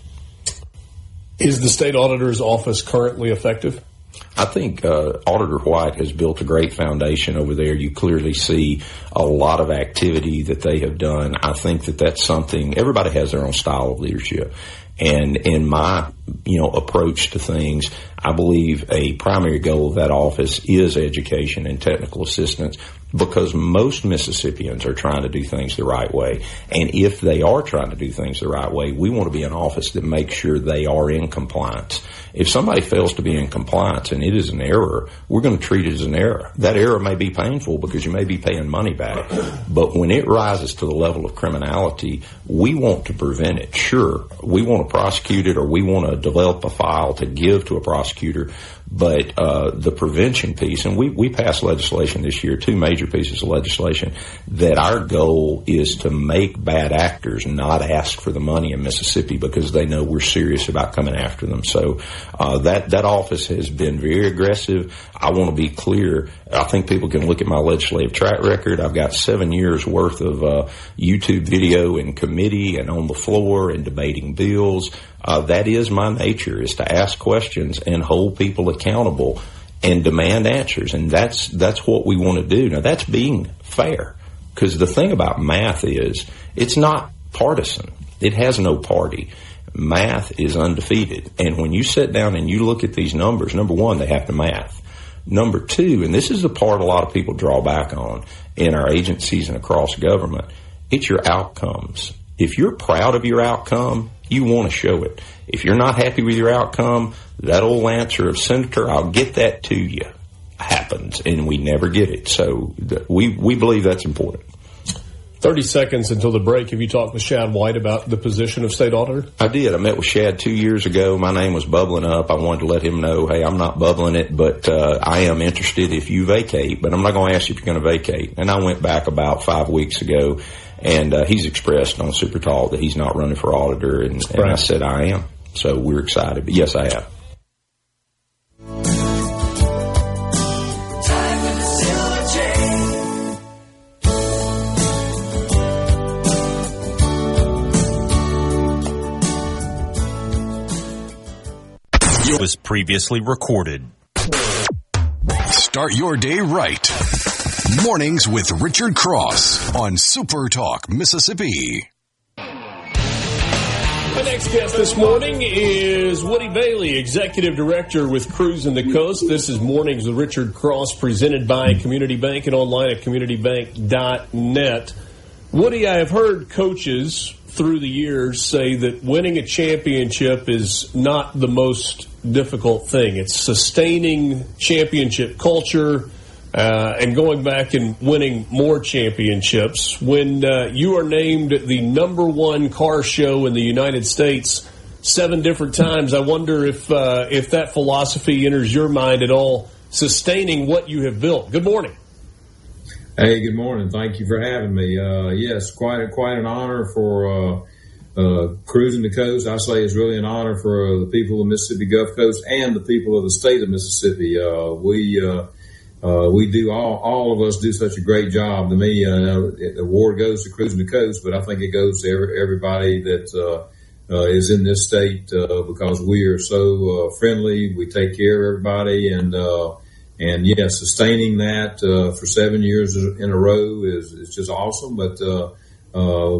Is the state auditor's office currently effective? I think Auditor White has built a great foundation over there. You clearly see a lot of activity that they have done. I think that that's something, everybody has their own style of leadership. And in my, approach to things, I believe a primary goal of that office is education and technical assistance because most Mississippians are trying to do things the right way. And if they are trying to do things the right way, we want to be an office that makes sure they are in compliance. If somebody fails to be in compliance and it is an error, we're going to treat it as an error. That error may be painful because you may be paying money back. But when it rises to the level of criminality, we want to prevent it. Sure, we want to prosecute it or we want to develop a file to give to a prosecutor. But the prevention piece, and we passed legislation this year, 2 major pieces of legislation, that our goal is to make bad actors not ask for the money in Mississippi because they know we're serious about coming after them. So that office has been very aggressive. I want to be clear. I think people can look at my legislative track record. I've got 7 years worth of YouTube video in committee and on the floor and debating bills. That is my nature, is to ask questions and hold people accountable and demand answers. And that's what we want to do. Now, that's being fair, because the thing about math is it's not partisan. It has no party. Math is undefeated. And when you sit down and you look at these numbers, number one, they have to math. Number two, and this is the part a lot of people draw back on in our agencies and across government, it's your outcomes. If you're proud of your outcome, you want to show it. If you're not happy with your outcome, that old answer of, Senator, I'll get that to you, happens, and we never get it. So we believe that's important. 30 seconds until the break. Have you talked with Shad White about the position of state auditor? I did. I met with Shad 2 years ago. My name was bubbling up. I wanted to let him know, hey, I'm not bubbling it, but I am interested if you vacate, but I'm not going to ask you if you're going to vacate. And I went back about 5 weeks ago, and he's expressed on SuperTalk that he's not running for auditor, and I said I am. So we're excited. But yes, I am. Was previously recorded. Start your day right. Mornings with Richard Cross on SuperTalk Mississippi. My next guest this morning is Woody Bailey, Executive Director with Cruising the Coast. This is Mornings with Richard Cross, presented by Community Bank and online at communitybank.net. Woody, I have heard coaches through the years say that winning a championship is not the most difficult thing. It's sustaining championship culture and going back and winning more championships. When you are named the #1 car show in the United States 7 different times, I wonder if that philosophy enters your mind at all, sustaining what you have built. Good morning. Hey, good morning. Thank you for having me. Yes, quite an honor for Cruising the Coast. I say it's really an honor for the people of the Mississippi Gulf Coast and the people of the state of Mississippi. We do all of us do such a great job. To me, the award goes to Cruising the Coast, but I think it goes to everybody that is in this state because we are so friendly. We take care of everybody, and Sustaining that for 7 years in a row is just awesome. But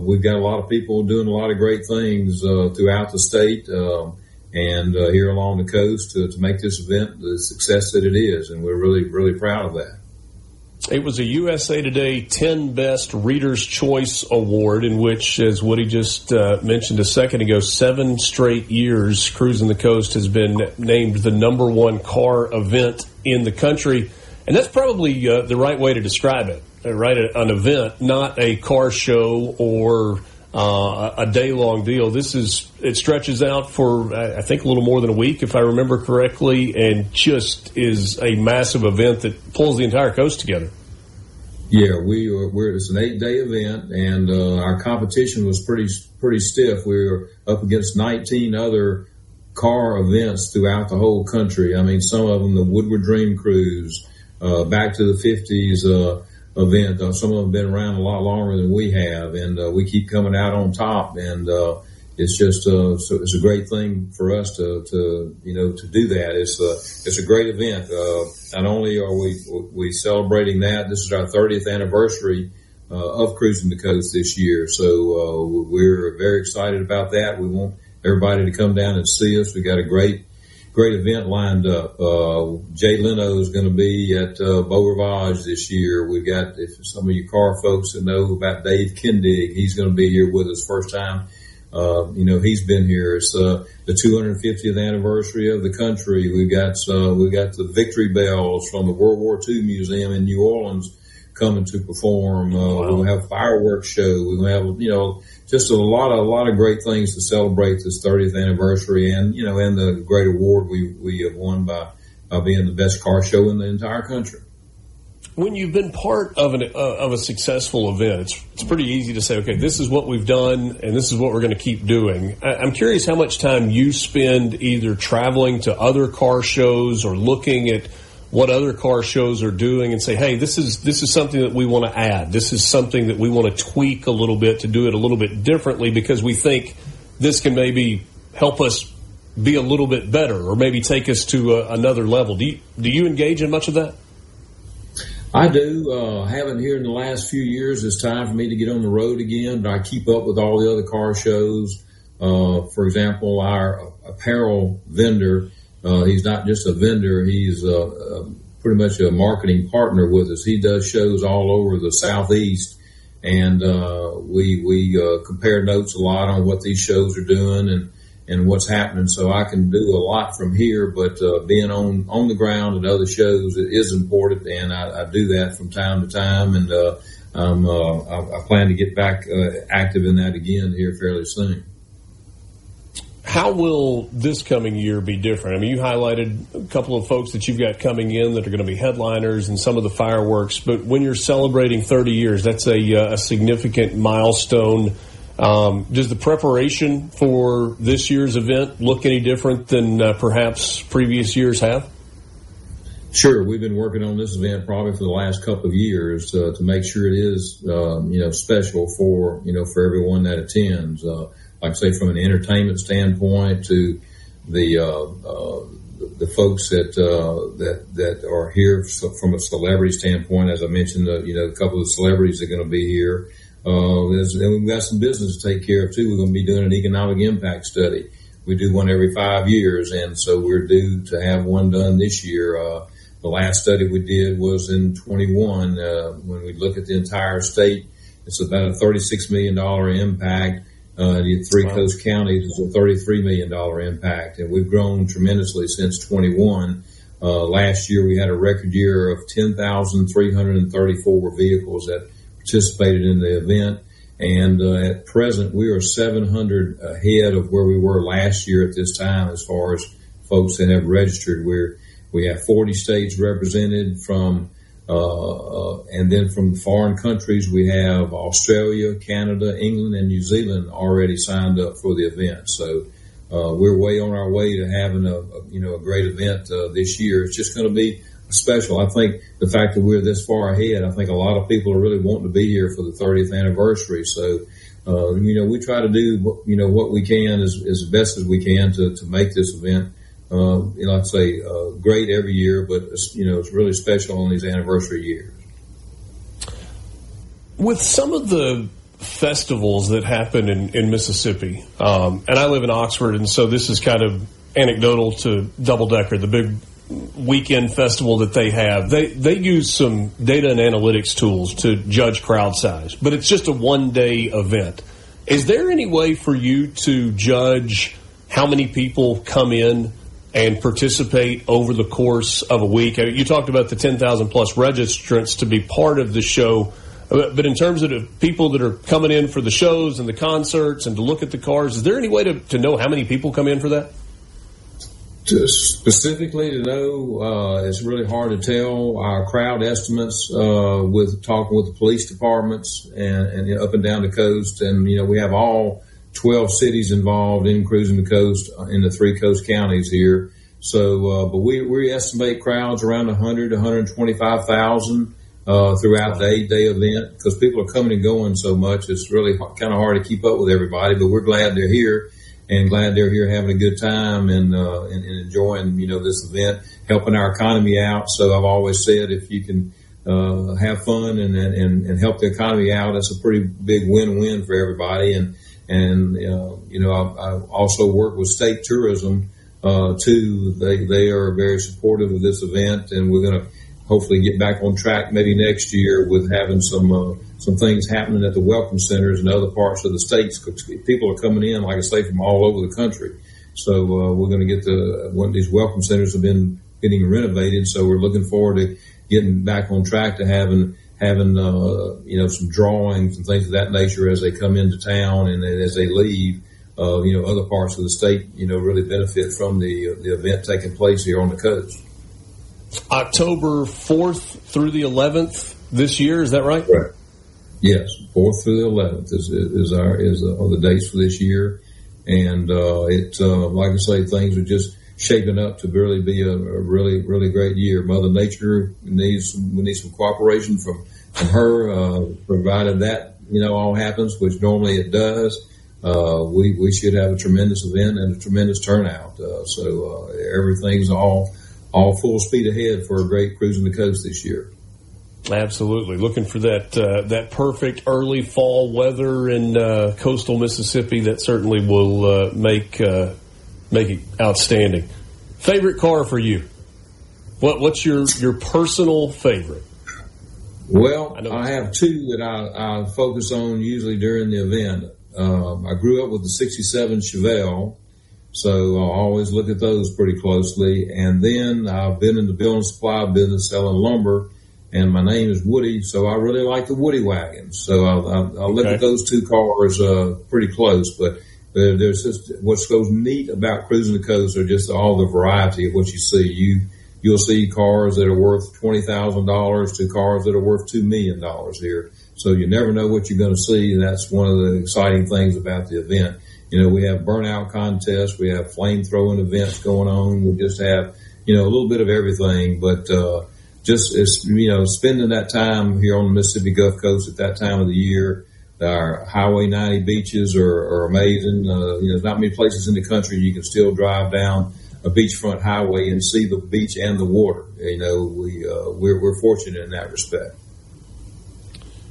we've got a lot of people doing a lot of great things throughout the state and here along the coast to make this event the success that it is, and we're really, really proud of that. It was a USA Today 10 Best Reader's Choice Award, in which, as Woody just mentioned a second ago, 7 straight years Cruising the Coast has been named the #1 car event in the country. And that's probably the right way to describe it, right? An event, not a car show or a day-long deal. It stretches out for, I think, a little more than a week, if I remember correctly, and just is a massive event that pulls the entire coast together. Yeah, it's an 8-day event, and our competition was pretty stiff. We were up against 19 other car events throughout the whole country. I mean, some of them, the Woodward Dream Cruise, Back to the 50s event. Some of them have been around a lot longer than we have, and we keep coming out on top. And it's just so it's a great thing for us to do that. It's a great event. Not only are we celebrating that, this is our 30th anniversary of Cruising the Coast this year. So we're very excited about that. We want everybody to come down and see us. We got a great event lined up. Jay Leno is going to be at Beau Rivage this year. We've got, if some of you car folks that know about Dave Kindig, he's going to be here with us first time. He's been here. It's the 250th anniversary of the country. We've got the Victory Bells from the World War II Museum in New Orleans coming to perform. We'll have a fireworks show. We'll have, just a lot of great things to celebrate this 30th anniversary and the great award we have won by being the best car show in the entire country. When you've been part of a successful event, it's pretty easy to say, okay, this is what we've done and this is what we're going to keep doing. I'm curious how much time you spend either traveling to other car shows or looking at what other car shows are doing and say, hey, this is something that we want to add. This is something that we want to tweak a little bit to do it a little bit differently because we think this can maybe help us be a little bit better or maybe take us to another level. Do you engage in much of that? I do. Haven't here in the last few years. It's time for me to get on the road again, but I keep up with all the other car shows. For example, our apparel vendor, he's not just a vendor, he's pretty much a marketing partner with us. He does shows all over the Southeast, and we compare notes a lot on what these shows are doing and what's happening. So I can do a lot from here, but being on the ground at other shows is important, and I do that from time to time, and I plan to get back active in that again here fairly soon. How will this coming year be different? I mean, you highlighted a couple of folks that you've got coming in that are going to be headliners and some of the fireworks, but when you're celebrating 30 years, that's a significant milestone. Does the preparation for this year's event look any different than perhaps previous years have? Sure. We've been working on this event probably for the last couple of years to make sure it is, special for everyone that attends. Like I say, from an entertainment standpoint to the folks that are here from a celebrity standpoint. As I mentioned, a couple of celebrities are going to be here. And we've got some business to take care of too. We're going to be doing an economic impact study. We do one every 5 years, and so we're due to have one done this year. The last study we did was in 21. When we look at the entire state, it's about a $36 million impact. The three coast counties is a $33 million impact, and we've grown tremendously since 21. Last year we had a record year of 10,334 vehicles that participated in the event, and at present we are 700 ahead of where we were last year at this time as far as folks that have registered. We have 40 states represented from and then from foreign countries, we have Australia, Canada, England, and New Zealand already signed up for the event. So we're way on our way to having a great event this year. It's just going to be special. I think the fact that we're this far ahead, I think a lot of people are really wanting to be here for the 30th anniversary. So we try to do what we can as best as we can to make this event like I say, great every year, but it's really special on these anniversary years. With some of the festivals that happen in Mississippi, and I live in Oxford, and so this is kind of anecdotal to Double Decker, the big weekend festival that they have. They use some data and analytics tools to judge crowd size, but it's just a one-day event. Is there any way for you to judge how many people come in and participate over the course of a week? You talked about the 10,000 plus registrants to be part of the show, but in terms of the people that are coming in for the shows and the concerts and to look at the cars, is there any way to know how many people come in for that? Specifically to know, it's really hard to tell. Our crowd estimates with talking with the police departments and up and down the coast, and we have all 12 cities involved in cruising the coast in the 3 coast counties here. So, but we estimate crowds around 100 to 125,000 throughout the 8-day event, because people are coming and going so much. It's really kind of hard to keep up with everybody, but we're glad they're here. And glad they're here having a good time and enjoying, this event, helping our economy out. So I've always said if you can have fun and help the economy out, that's a pretty big win-win for everybody. I also work with state tourism too. They are very supportive of this event, and we're going to hopefully get back on track maybe next year with having some things happening at the welcome centers and other parts of the states. People are coming in, like I say, from all over the country. So we're going to get one of these welcome centers have been getting renovated. So we're looking forward to getting back on track to having some drawings and things of that nature as they come into town and as they leave. Other parts of the state, really benefit from the event taking place here on the coast. October 4th through the 11th this year, is that right? Right. Yes, 4th through the 11th are the dates for this year, and like I say, things are just shaping up to really be a really, really great year. Mother Nature needs some cooperation from her, provided that all happens, which normally it does. We should have a tremendous event and a tremendous turnout. So everything's all full speed ahead for a great cruising the coast this year. Absolutely. Looking for that perfect early fall weather in coastal Mississippi. That certainly will make it outstanding. Favorite car for you? What's your personal favorite? Well, I have 2 that I focus on usually during the event. I grew up with the 67 Chevelle, so I always look at those pretty closely. And then I've been in the building supply business selling lumber, and my name is Woody, so I really like the Woody wagon. So I'll look at those 2 cars pretty close. But there's just what's so neat about cruising the coast are just all the variety of what you see. You'll see cars that are worth $20,000 to cars that are worth $2 million here. So you never know what you're going to see, and that's one of the exciting things about the event. We have burnout contests, we have flame throwing events going on. We just have, a little bit of everything, but spending that time here on the Mississippi Gulf Coast at that time of the year. Our Highway 90 beaches are amazing. There's not many places in the country you can still drive down a beachfront highway and see the beach and the water. We're fortunate in that respect.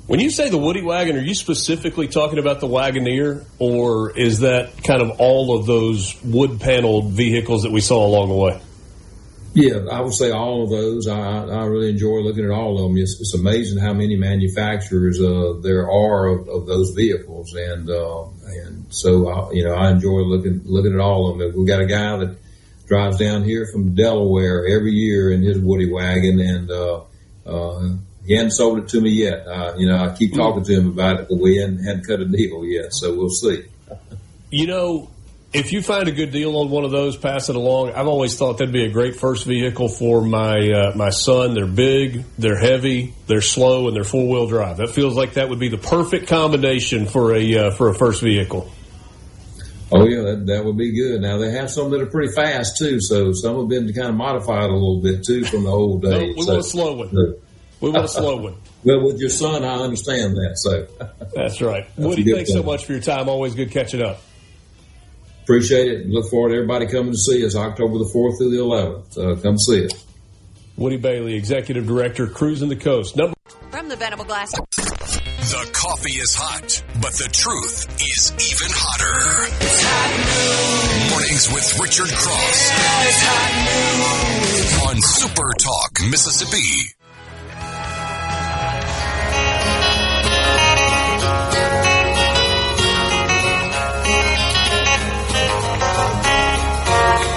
When you say the Woody wagon, are you specifically talking about the Wagoneer, or is that kind of all of those wood-paneled vehicles that we saw along the way? Yeah, I would say all of those. I really enjoy looking at all of them. It's amazing how many manufacturers there are of those vehicles, and so I enjoy looking at all of them. We've got a guy that drives down here from Delaware every year in his Woody wagon, and he hadn't sold it to me yet. I keep talking to him about it, but we hadn't cut a deal yet, so we'll see. If you find a good deal on one of those, pass it along. I've always thought that'd be a great first vehicle for my son. They're big, they're heavy, they're slow, and they're 4-wheel drive. That feels like that would be the perfect combination for a first vehicle. Oh yeah, that would be good. Now they have some that are pretty fast too, so some have been kind of modified a little bit too from the old days. No, we want a slow one. We want a slow one. Well, with your son, I understand that. So that's right. Woody, thanks so much for your time. Always good catching up. appreciate it and look forward to everybody coming to see us October the 4th through the 11th. Come see us. Woody Bailey, Executive Director, Cruising the Coast. From the Venable Glass. The coffee is hot, but the truth is even hotter. It's hot news. Mornings with Richard Cross. Yeah, it's hot news. On Super Talk Mississippi.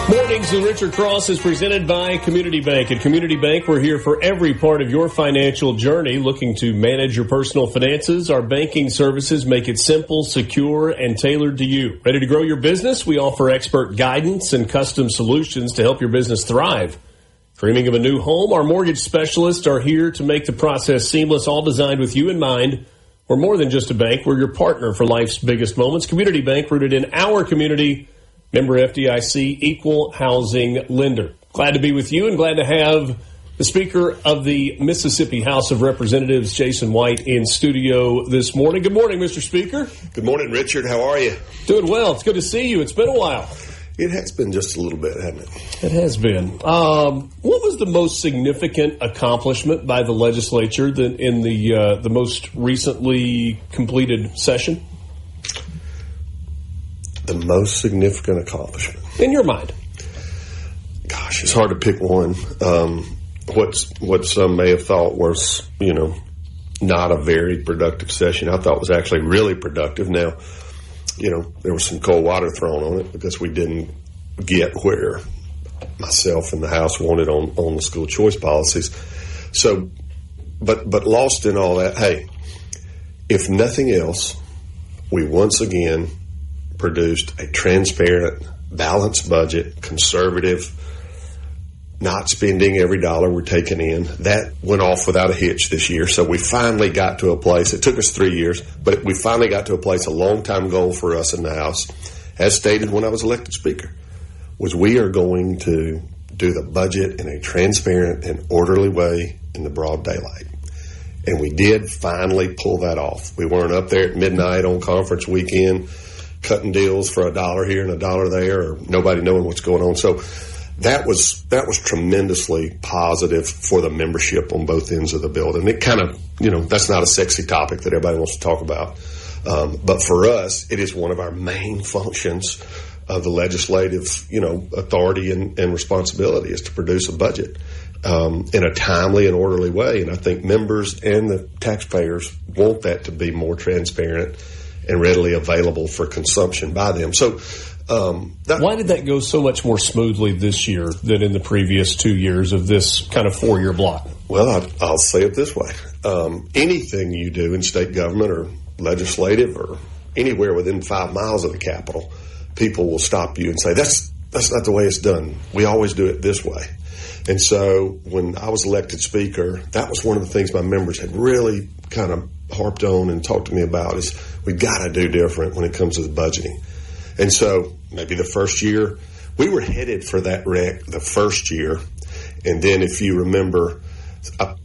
Mornings with Richard Cross is presented by Community Bank. At Community Bank, we're here for every part of your financial journey. Looking to manage your personal finances, our banking services make it simple, secure, and tailored to you. Ready to grow your business? We offer expert guidance and custom solutions to help your business thrive. Dreaming of a new home? Our mortgage specialists are here to make the process seamless, all designed with you in mind. We're more than just a bank. We're your partner for life's biggest moments. Community Bank, rooted in our community. Member FDIC, equal housing lender. Glad to be with you and glad to have the Speaker of the Mississippi House of Representatives, Jason White, in studio this morning. Good morning, Mr. Speaker. Good morning, Richard. How are you? Doing well. It's good to see you. It's been a while. It has been just a little bit, hasn't it? It has been. What was the most significant accomplishment by the legislature in the most recently completed session? The most significant accomplishment in your mind? Gosh, it's hard to pick one. What some may have thought was, not a very productive session, I thought was actually really productive. Now, there was some cold water thrown on it because we didn't get where myself and the House wanted on the school choice policies. So, but lost in all that, hey, if nothing else, we once again produced a transparent, balanced budget, conservative, not spending every dollar we're taking in. That went off without a hitch this year. So we finally got to a place. It took us 3 years, but we finally got to a place, a long-time goal for us in the House, as stated when I was elected Speaker, was we are going to do the budget in a transparent and orderly way in the broad daylight. And we did finally pull that off. We weren't up there at midnight on conference weekend cutting deals for $1 here and $1 there, or nobody knowing what's going on. So that was tremendously positive for the membership on both ends of the building. It kind of, that's not a sexy topic that everybody wants to talk about. But for us, it is one of our main functions of the legislative, authority and responsibility is to produce a budget in a timely and orderly way. And I think members and the taxpayers want that to be more transparent and readily available for consumption by them. So, why did that go so much more smoothly this year than in the previous 2 years of this kind of 4-year block? Well, I'll say it this way. Anything you do in state government or legislative or anywhere within 5 miles of the Capitol, people will stop you and say, that's not the way it's done. We always do it this way. And so when I was elected Speaker, that was one of the things my members had really kind of harped on and talked to me about is we got to do different when it comes to the budgeting. And so maybe the first year, we were headed for that wreck the first year. And then if you remember,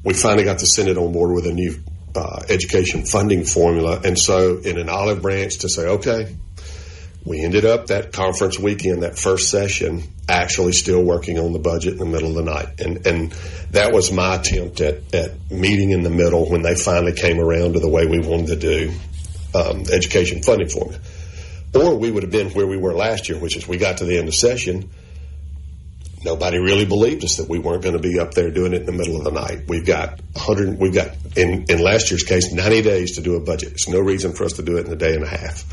we finally got the Senate on board with a new education funding formula. And so in an olive branch to say, okay, we ended up that conference weekend, that first session, actually still working on the budget in the middle of the night. And that was my attempt at meeting in the middle when they finally came around to the way we wanted to do education funding formula. Or we would have been where we were last year, which is we got to the end of session. Nobody really believed us that we weren't going to be up there doing it in the middle of the night. We've got in last year's case, 90 days to do a budget. There's no reason for us to do it in a day and a half.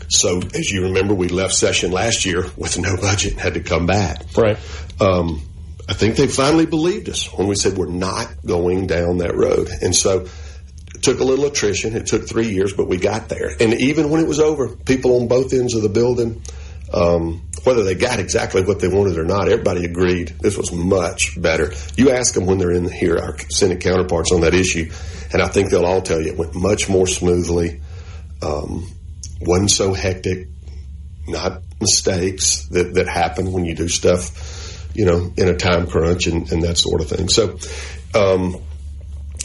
So as you remember, we left session last year with no budget and had to come back. Right. I think they finally believed us when we said we're not going down that road. And so it took a little attrition. It took 3 years, but we got there. And even when it was over, people on both ends of the building, whether they got exactly what they wanted or not, everybody agreed this was much better. You ask them when they're in here, our Senate counterparts on that issue, and I think they'll all tell you it went much more smoothly. Wasn't so hectic, not mistakes that happen when you do stuff, in a time crunch and that sort of thing. So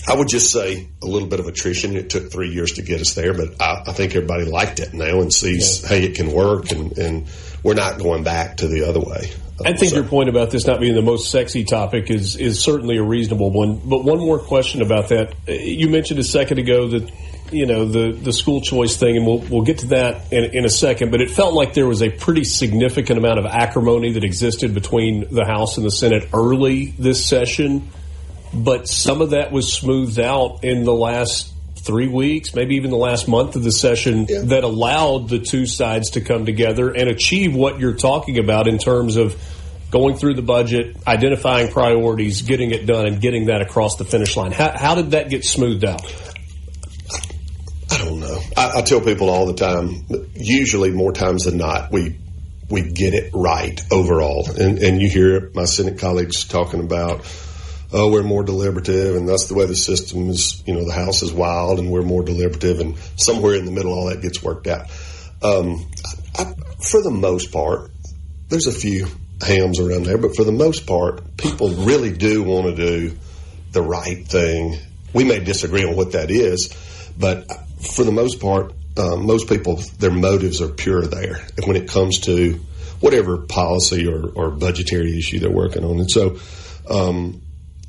I would just say a little bit of attrition. It took 3 years to get us there, but I think everybody liked it now and sees, hey, it can work, and we're not going back to the other way. I think your point about this not being the most sexy topic is certainly a reasonable one. But one more question about that. You mentioned a second ago that, the school choice thing, and we'll get to that in a second, but it felt like there was a pretty significant amount of acrimony that existed between the House and the Senate early this session. But some of that was smoothed out in the last 3 weeks, maybe even the last month of the session, that allowed the two sides to come together and achieve what you're talking about in terms of going through the budget, identifying priorities, getting it done, and getting that across the finish line. How did that get smoothed out? I don't know. I tell people all the time, usually more times than not, we get it right overall. And you hear my Senate colleagues talking about, oh, we're more deliberative, and that's the way the system is, the House is wild, and we're more deliberative, and somewhere in the middle all that gets worked out. For the most part, there's a few hams around there, but for the most part, people really do want to do the right thing. We may disagree on what that is, but for the most part, most people, their motives are pure there when it comes to whatever policy or budgetary issue they're working on. And so,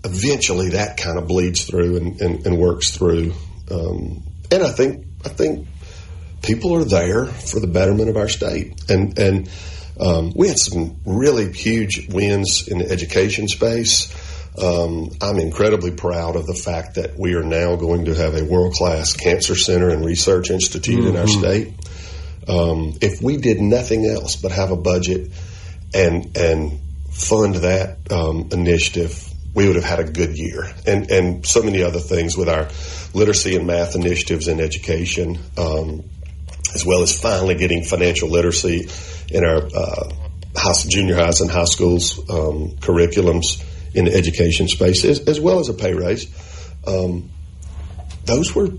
eventually that kind of bleeds through and works through. And I think people are there for the betterment of our state. And we had some really huge wins in the education space. I'm incredibly proud of the fact that we are now going to have a world-class cancer center and research institute in our state. If we did nothing else but have a budget and fund that initiative, we would have had a good year. And so many other things with our literacy and math initiatives in education, as well as finally getting financial literacy in our junior highs and high schools curriculums in the education space, as well as a pay raise. Those were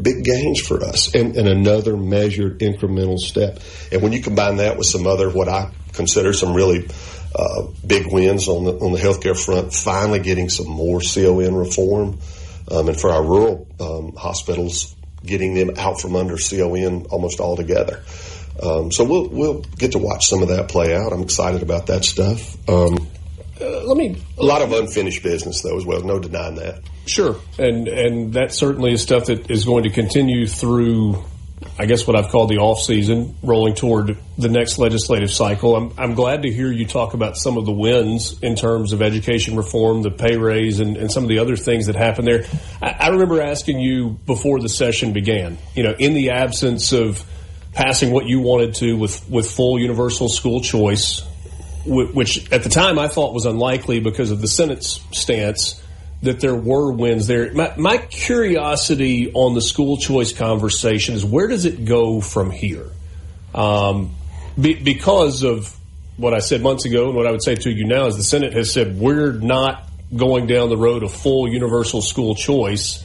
big gains for us, and another measured incremental step. And when you combine that with some other, what I consider some really big wins on the healthcare front, finally getting some more CON reform, and for our rural hospitals, getting them out from under CON almost altogether. So we'll get to watch some of that play out. I'm excited about that stuff. A lot of unfinished business, though, as well. No denying that. Sure, and that certainly is stuff that is going to continue through, I guess, what I've called the off season, rolling toward the next legislative cycle. I'm glad to hear you talk about some of the wins in terms of education reform, the pay raise, and some of the other things that happened there. I remember asking you before the session began, in the absence of passing what you wanted to with full universal school choice, which at the time I thought was unlikely because of the Senate's stance, that there were wins there. My curiosity on the school choice conversation is, where does it go from here? Because of what I said months ago and what I would say to you now is the Senate has said we're not going down the road of full universal school choice,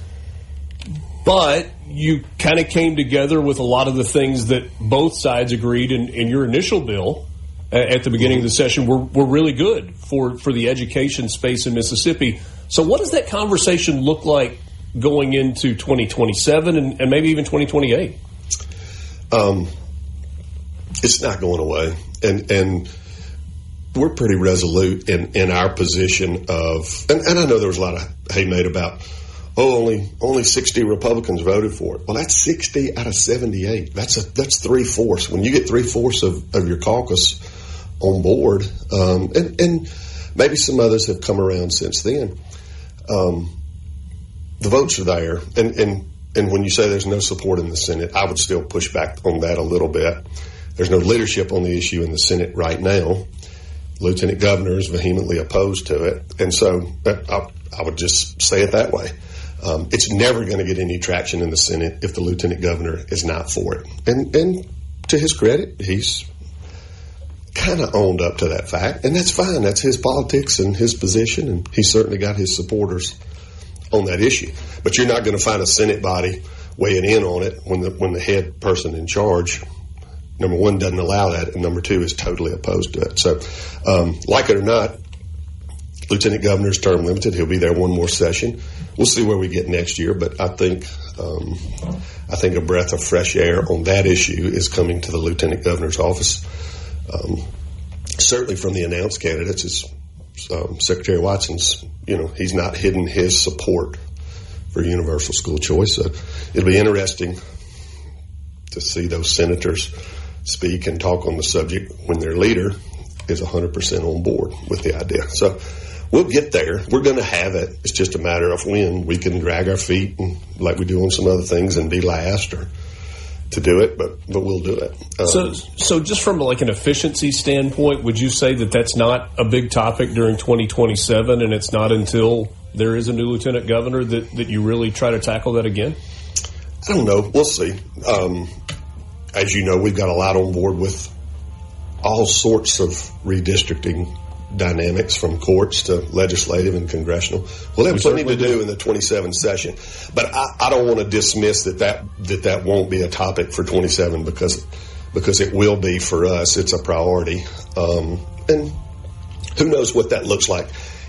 but you kind of came together with a lot of the things that both sides agreed in your initial bill at the beginning of the session were really good for the education space in Mississippi. So what does that conversation look like going into 2027 and maybe even 2028? It's not going away. And we're pretty resolute in our position of, and I know there was a lot of hay made about, only 60 Republicans voted for it. Well, that's 60 out of 78. That's 3/4. When you get 3/4 of your caucus on board, and maybe some others have come around since then, the votes are there. And when you say there's no support in the Senate, I would still push back on that a little bit. There's no leadership on the issue in the Senate right now. Lieutenant Governor is vehemently opposed to it. And so I would just say it that way. It's never going to get any traction in the Senate if the Lieutenant Governor is not for it. And to his credit, he's kind of owned up to that fact. And that's fine. That's his politics and his position. And he's certainly got his supporters on that issue. But you're not going to find a Senate body weighing in on it when the head person in charge, number one, doesn't allow that, and number two, is totally opposed to it. So, like it or not, Lieutenant Governor's term limited. He'll be there one more session. We'll see where we get next year, but I think a breath of fresh air on that issue is coming to the Lieutenant Governor's office. Certainly from the announced candidates, is Secretary Watson's, he's not hidden his support for universal school choice. So it'll be interesting to see those senators speak and talk on the subject when their leader is 100% on board with the idea. So we'll get there. We're going to have it. It's just a matter of when we can drag our feet and, like we do on some other things, and be last or to do it, but we'll do it. So just from like an efficiency standpoint, would you say that that's not a big topic during 2027, and it's not until there is a new lieutenant governor that you really try to tackle that again? I don't know. We'll see. As you know, we've got a lot on board with all sorts of redistricting dynamics, from courts to legislative and congressional. We'll have plenty to do in the 27 session, but I don't want to dismiss that won't be a topic for 27 because it will be for us. It's a priority, and who knows what that looks like.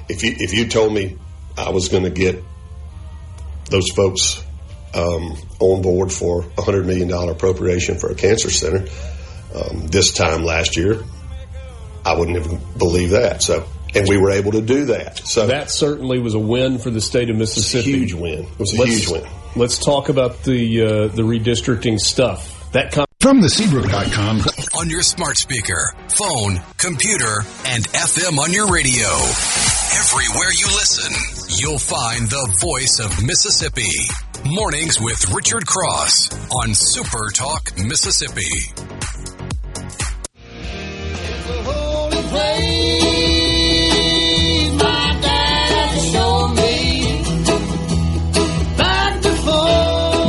If you told me I was going to get those folks on board for a $100 million appropriation for a cancer center this time last year, I wouldn't have believed that. And we were able to do that. So that certainly was a win for the state of Mississippi. Huge win. It was a huge win. Let's talk about the redistricting stuff. From theSeabrook.com. On your smart speaker, phone, computer, and FM on your radio. Everywhere you listen, you'll find the voice of Mississippi. Mornings with Richard Cross on SuperTalk Mississippi.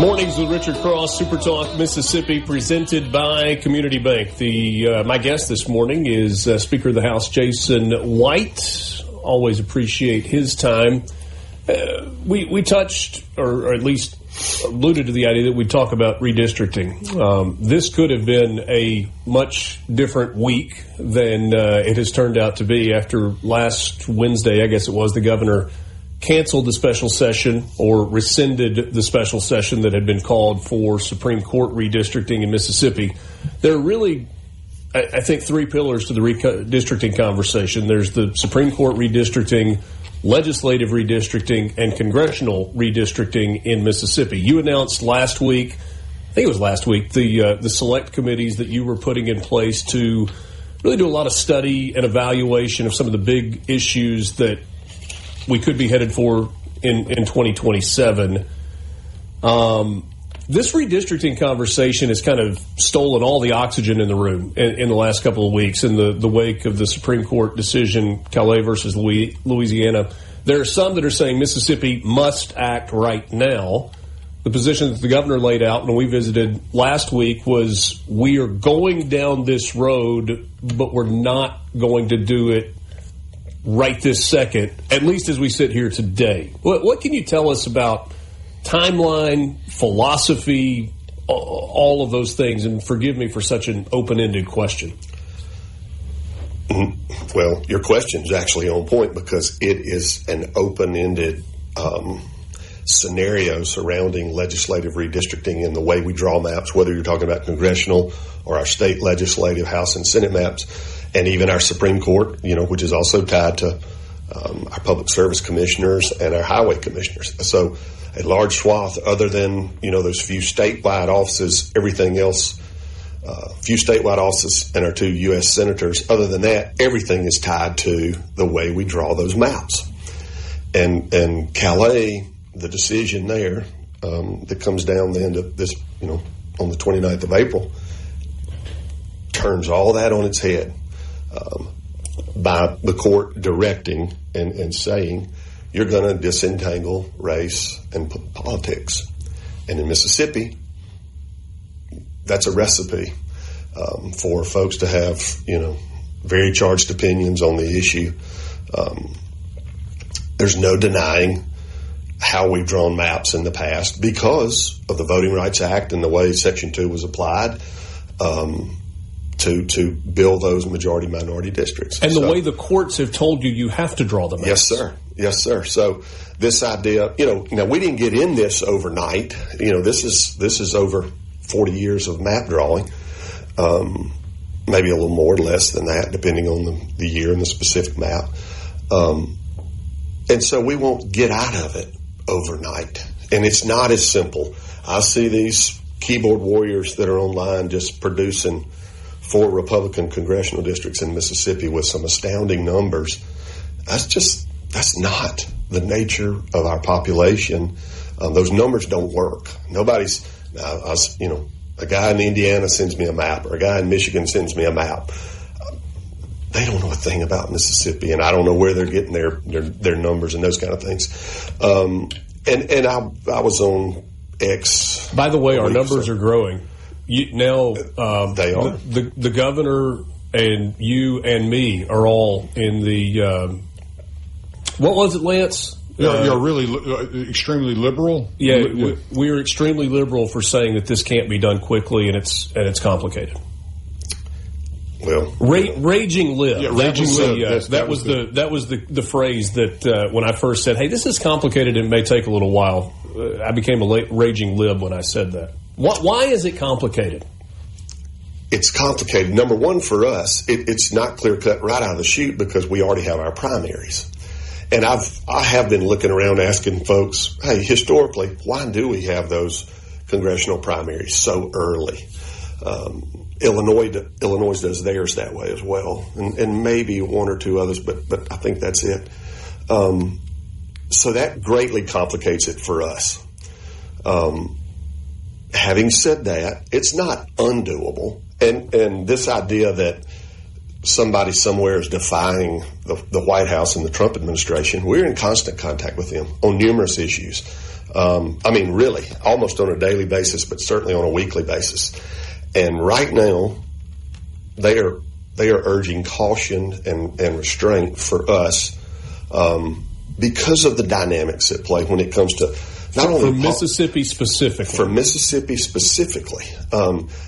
Mornings with Richard Cross, SuperTalk Mississippi, presented by Community Bank. My guest this morning is Speaker of the House Jason White. Always appreciate his time. We touched, or at least alluded to the idea that we'd talk about redistricting. This could have been a much different week than it has turned out to be. After last Wednesday, I guess it was, the governor canceled the special session, or rescinded the special session that had been called for Supreme Court redistricting in Mississippi. There are really, I think, three pillars to the redistricting conversation. There's the Supreme Court redistricting, legislative redistricting, and congressional redistricting in Mississippi. You announced last week, I think it was last week, the select committees that you were putting in place to really do a lot of study and evaluation of some of the big issues that we could be headed for in 2027. This redistricting conversation has kind of stolen all the oxygen in the room in the last couple of weeks in the wake of the Supreme Court decision, Calais versus Louisiana. There are some that are saying Mississippi must act right now. The position that the governor laid out when we visited last week was, we are going down this road, but we're not going to do it right this second, at least as we sit here today. What can you tell us about timeline, philosophy, all of those things? And forgive me for such an open-ended question. Well, your question is actually on point, because it is an open-ended scenario surrounding legislative redistricting and the way we draw maps, whether you're talking about congressional or our state legislative, House and Senate maps, and even our Supreme Court, which is also tied to our public service commissioners and our highway commissioners. So a large swath, other than, those few statewide offices, everything else, few statewide offices and our 2 U.S. senators, other than that, everything is tied to the way we draw those maps. And Calais, the decision there that comes down the end of this, on the 29th of April, turns all that on its head. By the court directing and saying, you're going to disentangle race and politics. And in Mississippi, that's a recipe for folks to have, very charged opinions on the issue. There's no denying how we've drawn maps in the past because of the Voting Rights Act and the way Section 2 was applied. to build those majority-minority districts. And the way the courts have told you have to draw them out. Yes, sir. Yes, sir. So this idea, now we didn't get in this overnight. This is over 40 years of map drawing, maybe a little more or less than that, depending on the year and the specific map. And so we won't get out of it overnight. And it's not as simple. I see these keyboard warriors that are online just producing 4 Republican congressional districts in Mississippi with some astounding numbers. That's not the nature of our population. Those numbers don't work. A guy in Indiana sends me a map, or a guy in Michigan sends me a map. They don't know a thing about Mississippi, and I don't know where they're getting their numbers and those kind of things. And I was on X. By the way, our numbers are growing. They are. The governor and you and me are all in the. What was it, Lance? You're really extremely liberal. Yeah, we're extremely liberal for saying that this can't be done quickly and it's complicated. Well, raging lib. Yeah, raging lib. That was the phrase that when I first said, "Hey, this is complicated and it may take a little while." I became a raging lib when I said that. Why is it complicated? It's complicated. Number one, for us, it's not clear cut right out of the chute because we already have our primaries. And I have been looking around asking folks, hey, historically, why do we have those congressional primaries so early? Illinois does theirs that way as well, and maybe one or two others, but I think that's it. So that greatly complicates it for us. Having said that, it's not undoable, and this idea that somebody somewhere is defying the White House and the Trump administration, we're in constant contact with them on numerous issues. Really, almost on a daily basis, but certainly on a weekly basis. And right now, they are urging caution and restraint for us because of the dynamics at play when it comes to not only for Mississippi specifically. For Mississippi specifically,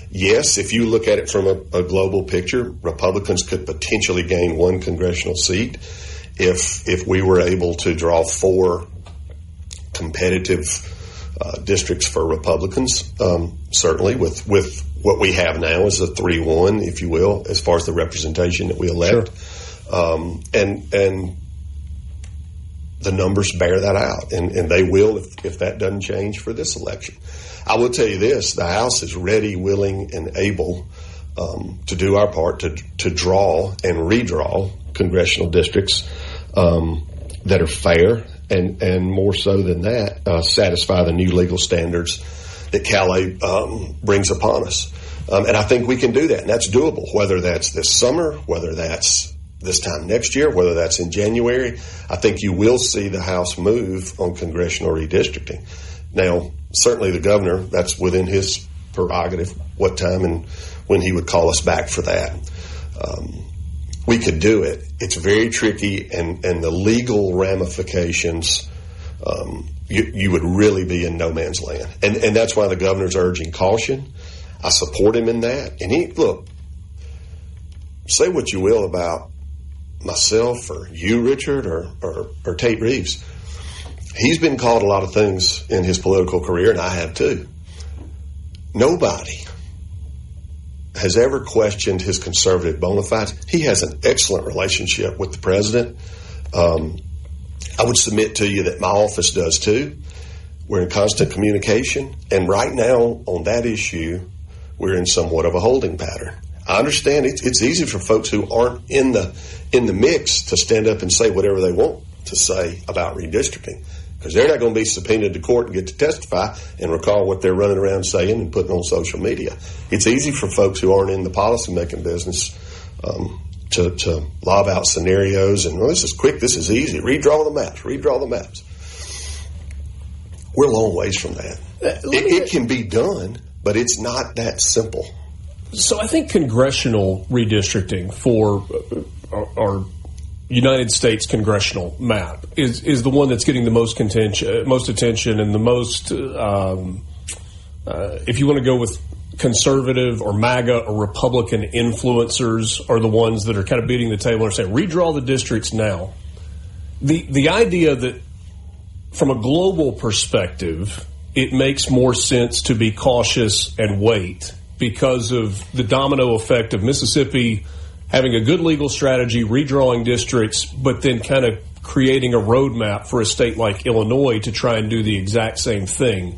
yes. If you look at it from a global picture, Republicans could potentially gain one congressional seat if we were able to draw 4 competitive districts for Republicans. Certainly, with what we have now is a 3-1, if you will, as far as the representation that we elect. Sure. And the numbers bear that out, and they will if that doesn't change for this election. I will tell you this, the House is ready, willing, and able to do our part to draw and redraw congressional districts that are fair and more so than that, satisfy the new legal standards that Calais brings upon us. And I think we can do that, and that's doable, whether that's this summer, whether that's this time next year, whether that's in January. I think you will see the House move on congressional redistricting. Now, certainly the governor, that's within his prerogative, what time and when he would call us back for that. We could do it. It's very tricky, and the legal ramifications, you would really be in no man's land. And that's why the governor's urging caution. I support him in that. And look, say what you will about myself or you, Richard, or Tate Reeves. He's been called a lot of things in his political career, and I have too. Nobody has ever questioned his conservative bona fides. He has an excellent relationship with the president. I would submit to you that my office does too. We're in constant communication, and right now on that issue, we're in somewhat of a holding pattern. I understand it's easy for folks who aren't in the mix to stand up and say whatever they want to say about redistricting, because they're not going to be subpoenaed to court and get to testify and recall what they're running around saying and putting on social media. It's easy for folks who aren't in the policy-making business to lob out scenarios and, well, this is quick, this is easy, redraw the maps. We're a long ways from that. It can be done, but it's not that simple. So I think congressional redistricting for our United States congressional map is the one that's getting the most attention, and the most, if you want to go with conservative or MAGA or Republican influencers are the ones that are kind of beating the table and saying, redraw the districts now. The idea that from a global perspective, it makes more sense to be cautious and wait because of the domino effect of Mississippi having a good legal strategy, redrawing districts, but then kind of creating a roadmap for a state like Illinois to try and do the exact same thing.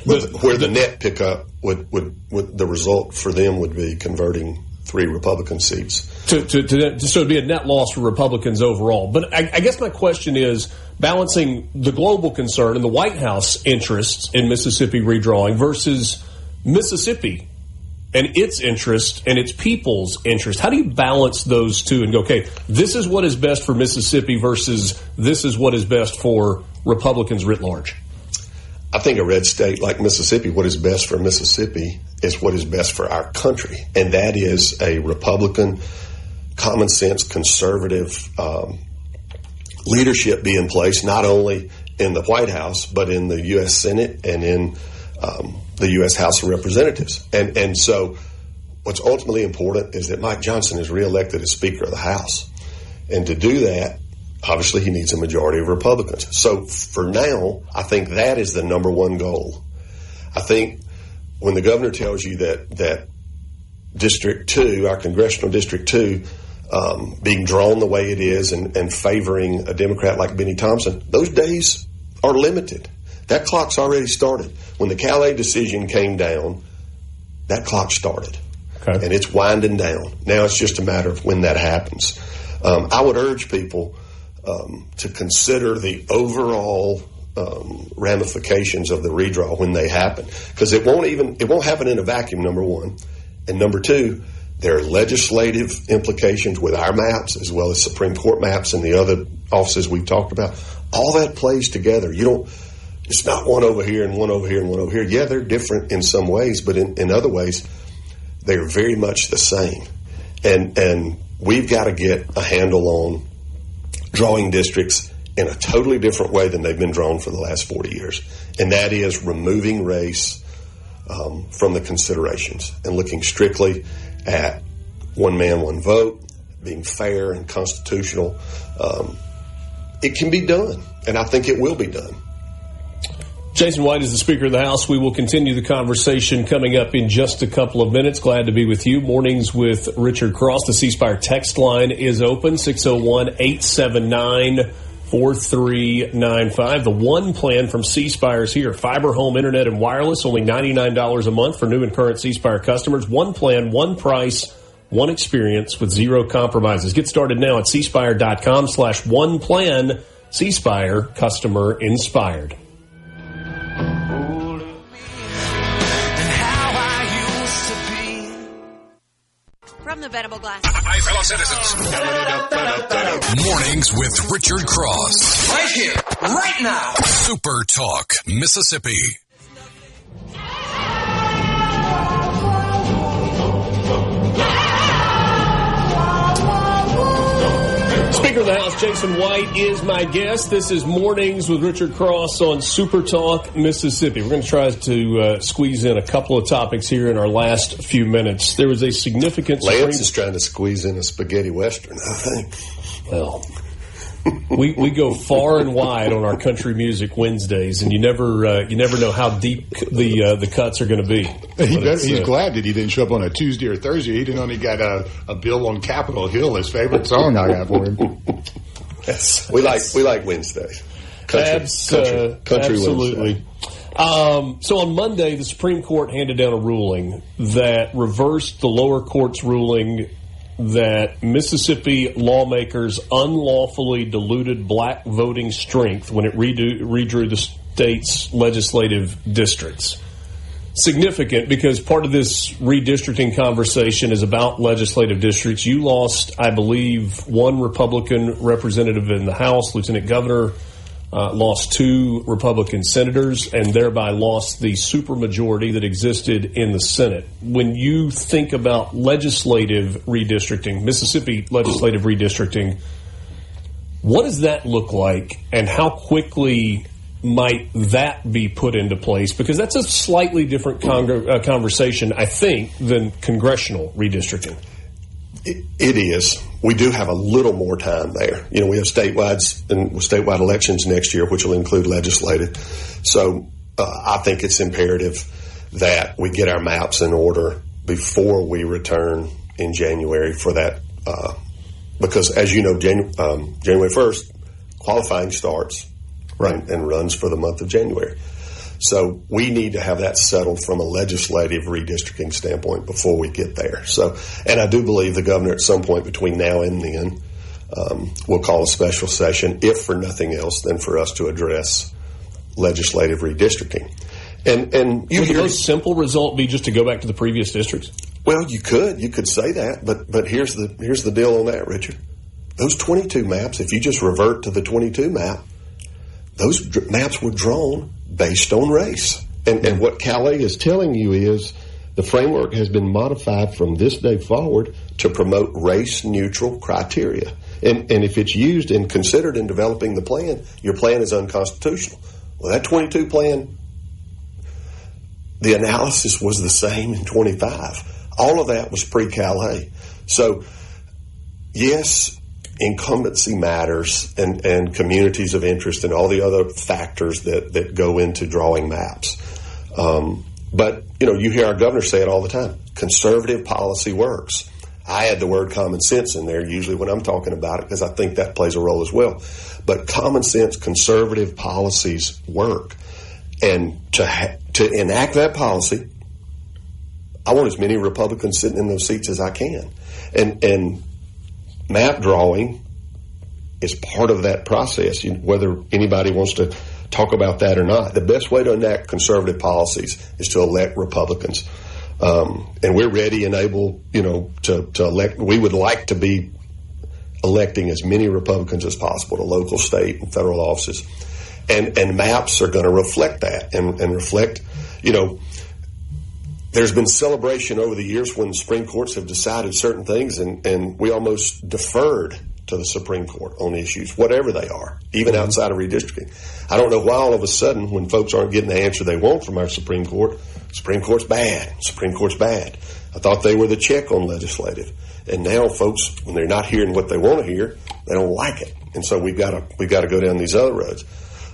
Where the net pickup would the result for them would be converting 3 Republican seats. So it'd be a net loss for Republicans overall. But I guess my question is balancing the global concern and the White House interests in Mississippi redrawing versus Mississippi and its interest and its people's interest. How do you balance those two and go, okay, this is what is best for Mississippi versus this is what is best for Republicans writ large? I think a red state like Mississippi, what is best for Mississippi is what is best for our country. And that is a Republican, common sense, conservative leadership be in place, not only in the White House, but in the U.S. Senate and in the U.S. House of Representatives. And so what's ultimately important is that Mike Johnson is reelected as Speaker of the House. And to do that, obviously he needs a majority of Republicans. So for now, I think that is the number one goal. I think when the governor tells you that District 2, our Congressional District 2, being drawn the way it is and favoring a Democrat like Benny Thompson, those days are limited. That clock's already started. When the Calais decision came down, that clock started. Okay. And it's winding down. Now it's just a matter of when that happens. I would urge people to consider the overall ramifications of the redraw when they happen, because it won't happen in a vacuum, number one, and number two, there are legislative implications with our maps as well as Supreme Court maps and the other offices we've talked about. All that plays together. It's not one over here and one over here and one over here. Yeah, they're different in some ways, but in other ways they're very much the same, and we've got to get a handle on drawing districts in a totally different way than they've been drawn for the last 40 years. And that is removing race from the considerations and looking strictly at one man, one vote, being fair and constitutional. It can be done, and I think it will be done. Jason White is the Speaker of the House. We will continue the conversation coming up in just a couple of minutes. Glad to be with you. Mornings with Richard Cross. The C Spire text line is open, 601-879-4395. The one plan from C Spire is here. Fiber, home, internet, and wireless, only $99 a month for new and current C Spire customers. One plan, one price, one experience with zero compromises. Get started now at cspire.com/one plan. C Spire, customer inspired. From the Venable Glass. Hi, fellow citizens. Mornings with Richard Cross. Right here, right now. Super Talk, Mississippi. Speaker of the House, Jason White, is my guest. This is Mornings with Richard Cross on Super Talk, Mississippi. We're going to try to squeeze in a couple of topics here in our last few minutes. There was a significant... Lance is trying to squeeze in a spaghetti western, I think. Well, we go far and wide on our country music Wednesdays, and you never know how deep the cuts are going to be. He's glad that he didn't show up on a Tuesday or Thursday. He didn't only got a bill on Capitol Hill, his favorite song I got for him. Yes, we like Wednesdays. Country absolutely. Wednesday. So on Monday, the Supreme Court handed down a ruling that reversed the lower court's ruling that Mississippi lawmakers unlawfully diluted black voting strength when it redrew the state's legislative districts. Significant because part of this redistricting conversation is about legislative districts. You lost, I believe, one Republican representative in the House. Lieutenant Governor lost two Republican senators and thereby lost the supermajority that existed in the Senate. When you think about legislative redistricting, Mississippi legislative redistricting, what does that look like and how quickly might that be put into place? Because that's a slightly different conversation, I think, than congressional redistricting. It is. We do have a little more time there. We have statewide elections next year, which will include legislative. So I think it's imperative that we get our maps in order before we return in January for that. Because, as you know, January 1st, qualifying starts and runs for the month of January. So we need to have that settled from a legislative redistricting standpoint before we get there. So, and I do believe the governor at some point between now and then will call a special session, if for nothing else than for us to address legislative redistricting. And would the most simple result be just to go back to the previous districts? Well, you could say that, but here's the deal on that, Richard. Those 22 maps, if you just revert to the 22 map, those maps were drawn based on race. And what Calais is telling you is the framework has been modified from this day forward to promote race-neutral criteria. And if it's used and considered in developing the plan, your plan is unconstitutional. Well, that 22 plan, the analysis was the same in 25. All of that was pre-Calais. So, yes, incumbency matters and communities of interest and all the other factors that go into drawing maps. But, you hear our governor say it all the time. Conservative policy works. I add the word common sense in there usually when I'm talking about it because I think that plays a role as well. But common sense, conservative policies work. And to enact that policy, I want as many Republicans sitting in those seats as I can. And map drawing is part of that process, whether anybody wants to talk about that or not. The best way to enact conservative policies is to elect Republicans. And we're ready and able, to elect. We would like to be electing as many Republicans as possible to local, state, and federal offices. And maps are going to reflect that and reflect, there's been celebration over the years when the Supreme Courts have decided certain things, and we almost deferred to the Supreme Court on issues, whatever they are, even outside of redistricting. I don't know why all of a sudden, when folks aren't getting the answer they want from our Supreme Court, Supreme Court's bad. Supreme Court's bad. I thought they were the check on legislative. And now folks, when they're not hearing what they want to hear, they don't like it. And so we've got to go down these other roads.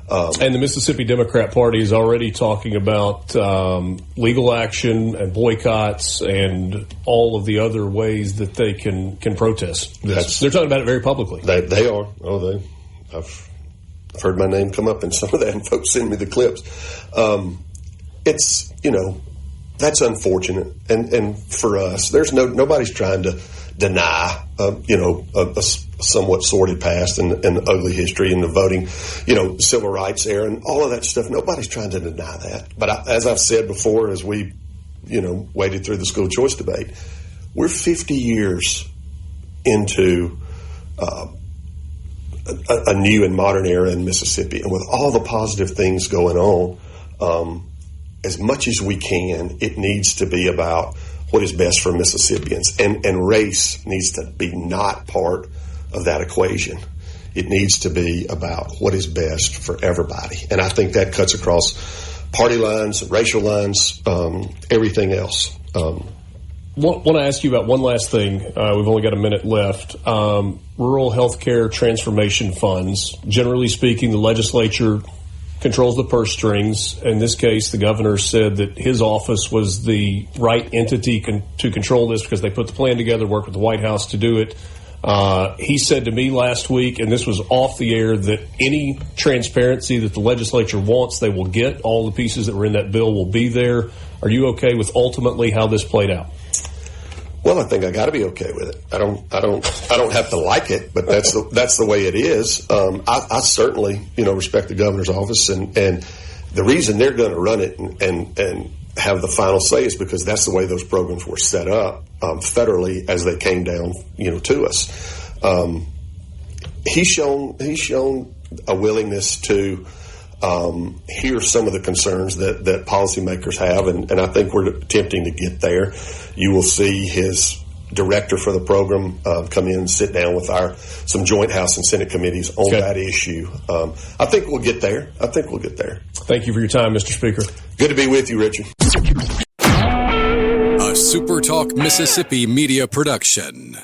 And the Mississippi Democrat Party is already talking about legal action and boycotts and all of the other ways that they can protest this. They're talking about it very publicly. They are. I've heard my name come up in some of that, and folks send me the clips. It's, that's unfortunate. And for us, nobody's trying to deny, a somewhat sordid past and ugly history and the voting, civil rights era and all of that stuff. Nobody's trying to deny that. But as I've said before, as we, waded through the school choice debate, we're 50 years into a new and modern era in Mississippi. And with all the positive things going on, as much as we can, it needs to be about what is best for Mississippians. And race needs to be not part of that equation. It needs to be about what is best for everybody. And I think that cuts across party lines, racial lines, everything else. Want to ask you about one last thing. We've only got a minute left. Rural health care transformation funds. Generally speaking, the legislature controls the purse strings. In this case, the governor said that his office was the right entity to control this because they put the plan together, worked with the White House to do it. He said to me last week, and this was off the air, that any transparency that the legislature wants, they will get. All the pieces that were in that bill will be there. Are you okay with ultimately how this played out? Well, I think I got to be okay with it. I don't have to like it, but that's the way it is. I certainly, respect the governor's office, and the reason they're going to run it and have the final say is because that's the way those programs were set up federally as they came down, to us. He's shown a willingness to hear some of the concerns that policymakers have, and I think we're attempting to get there. You will see his director for the program come in and sit down with some joint House and Senate committees on that issue. I think we'll get there. Thank you for your time, Mr. Speaker. Good to be with you, Richard. A SuperTalk Mississippi Media production.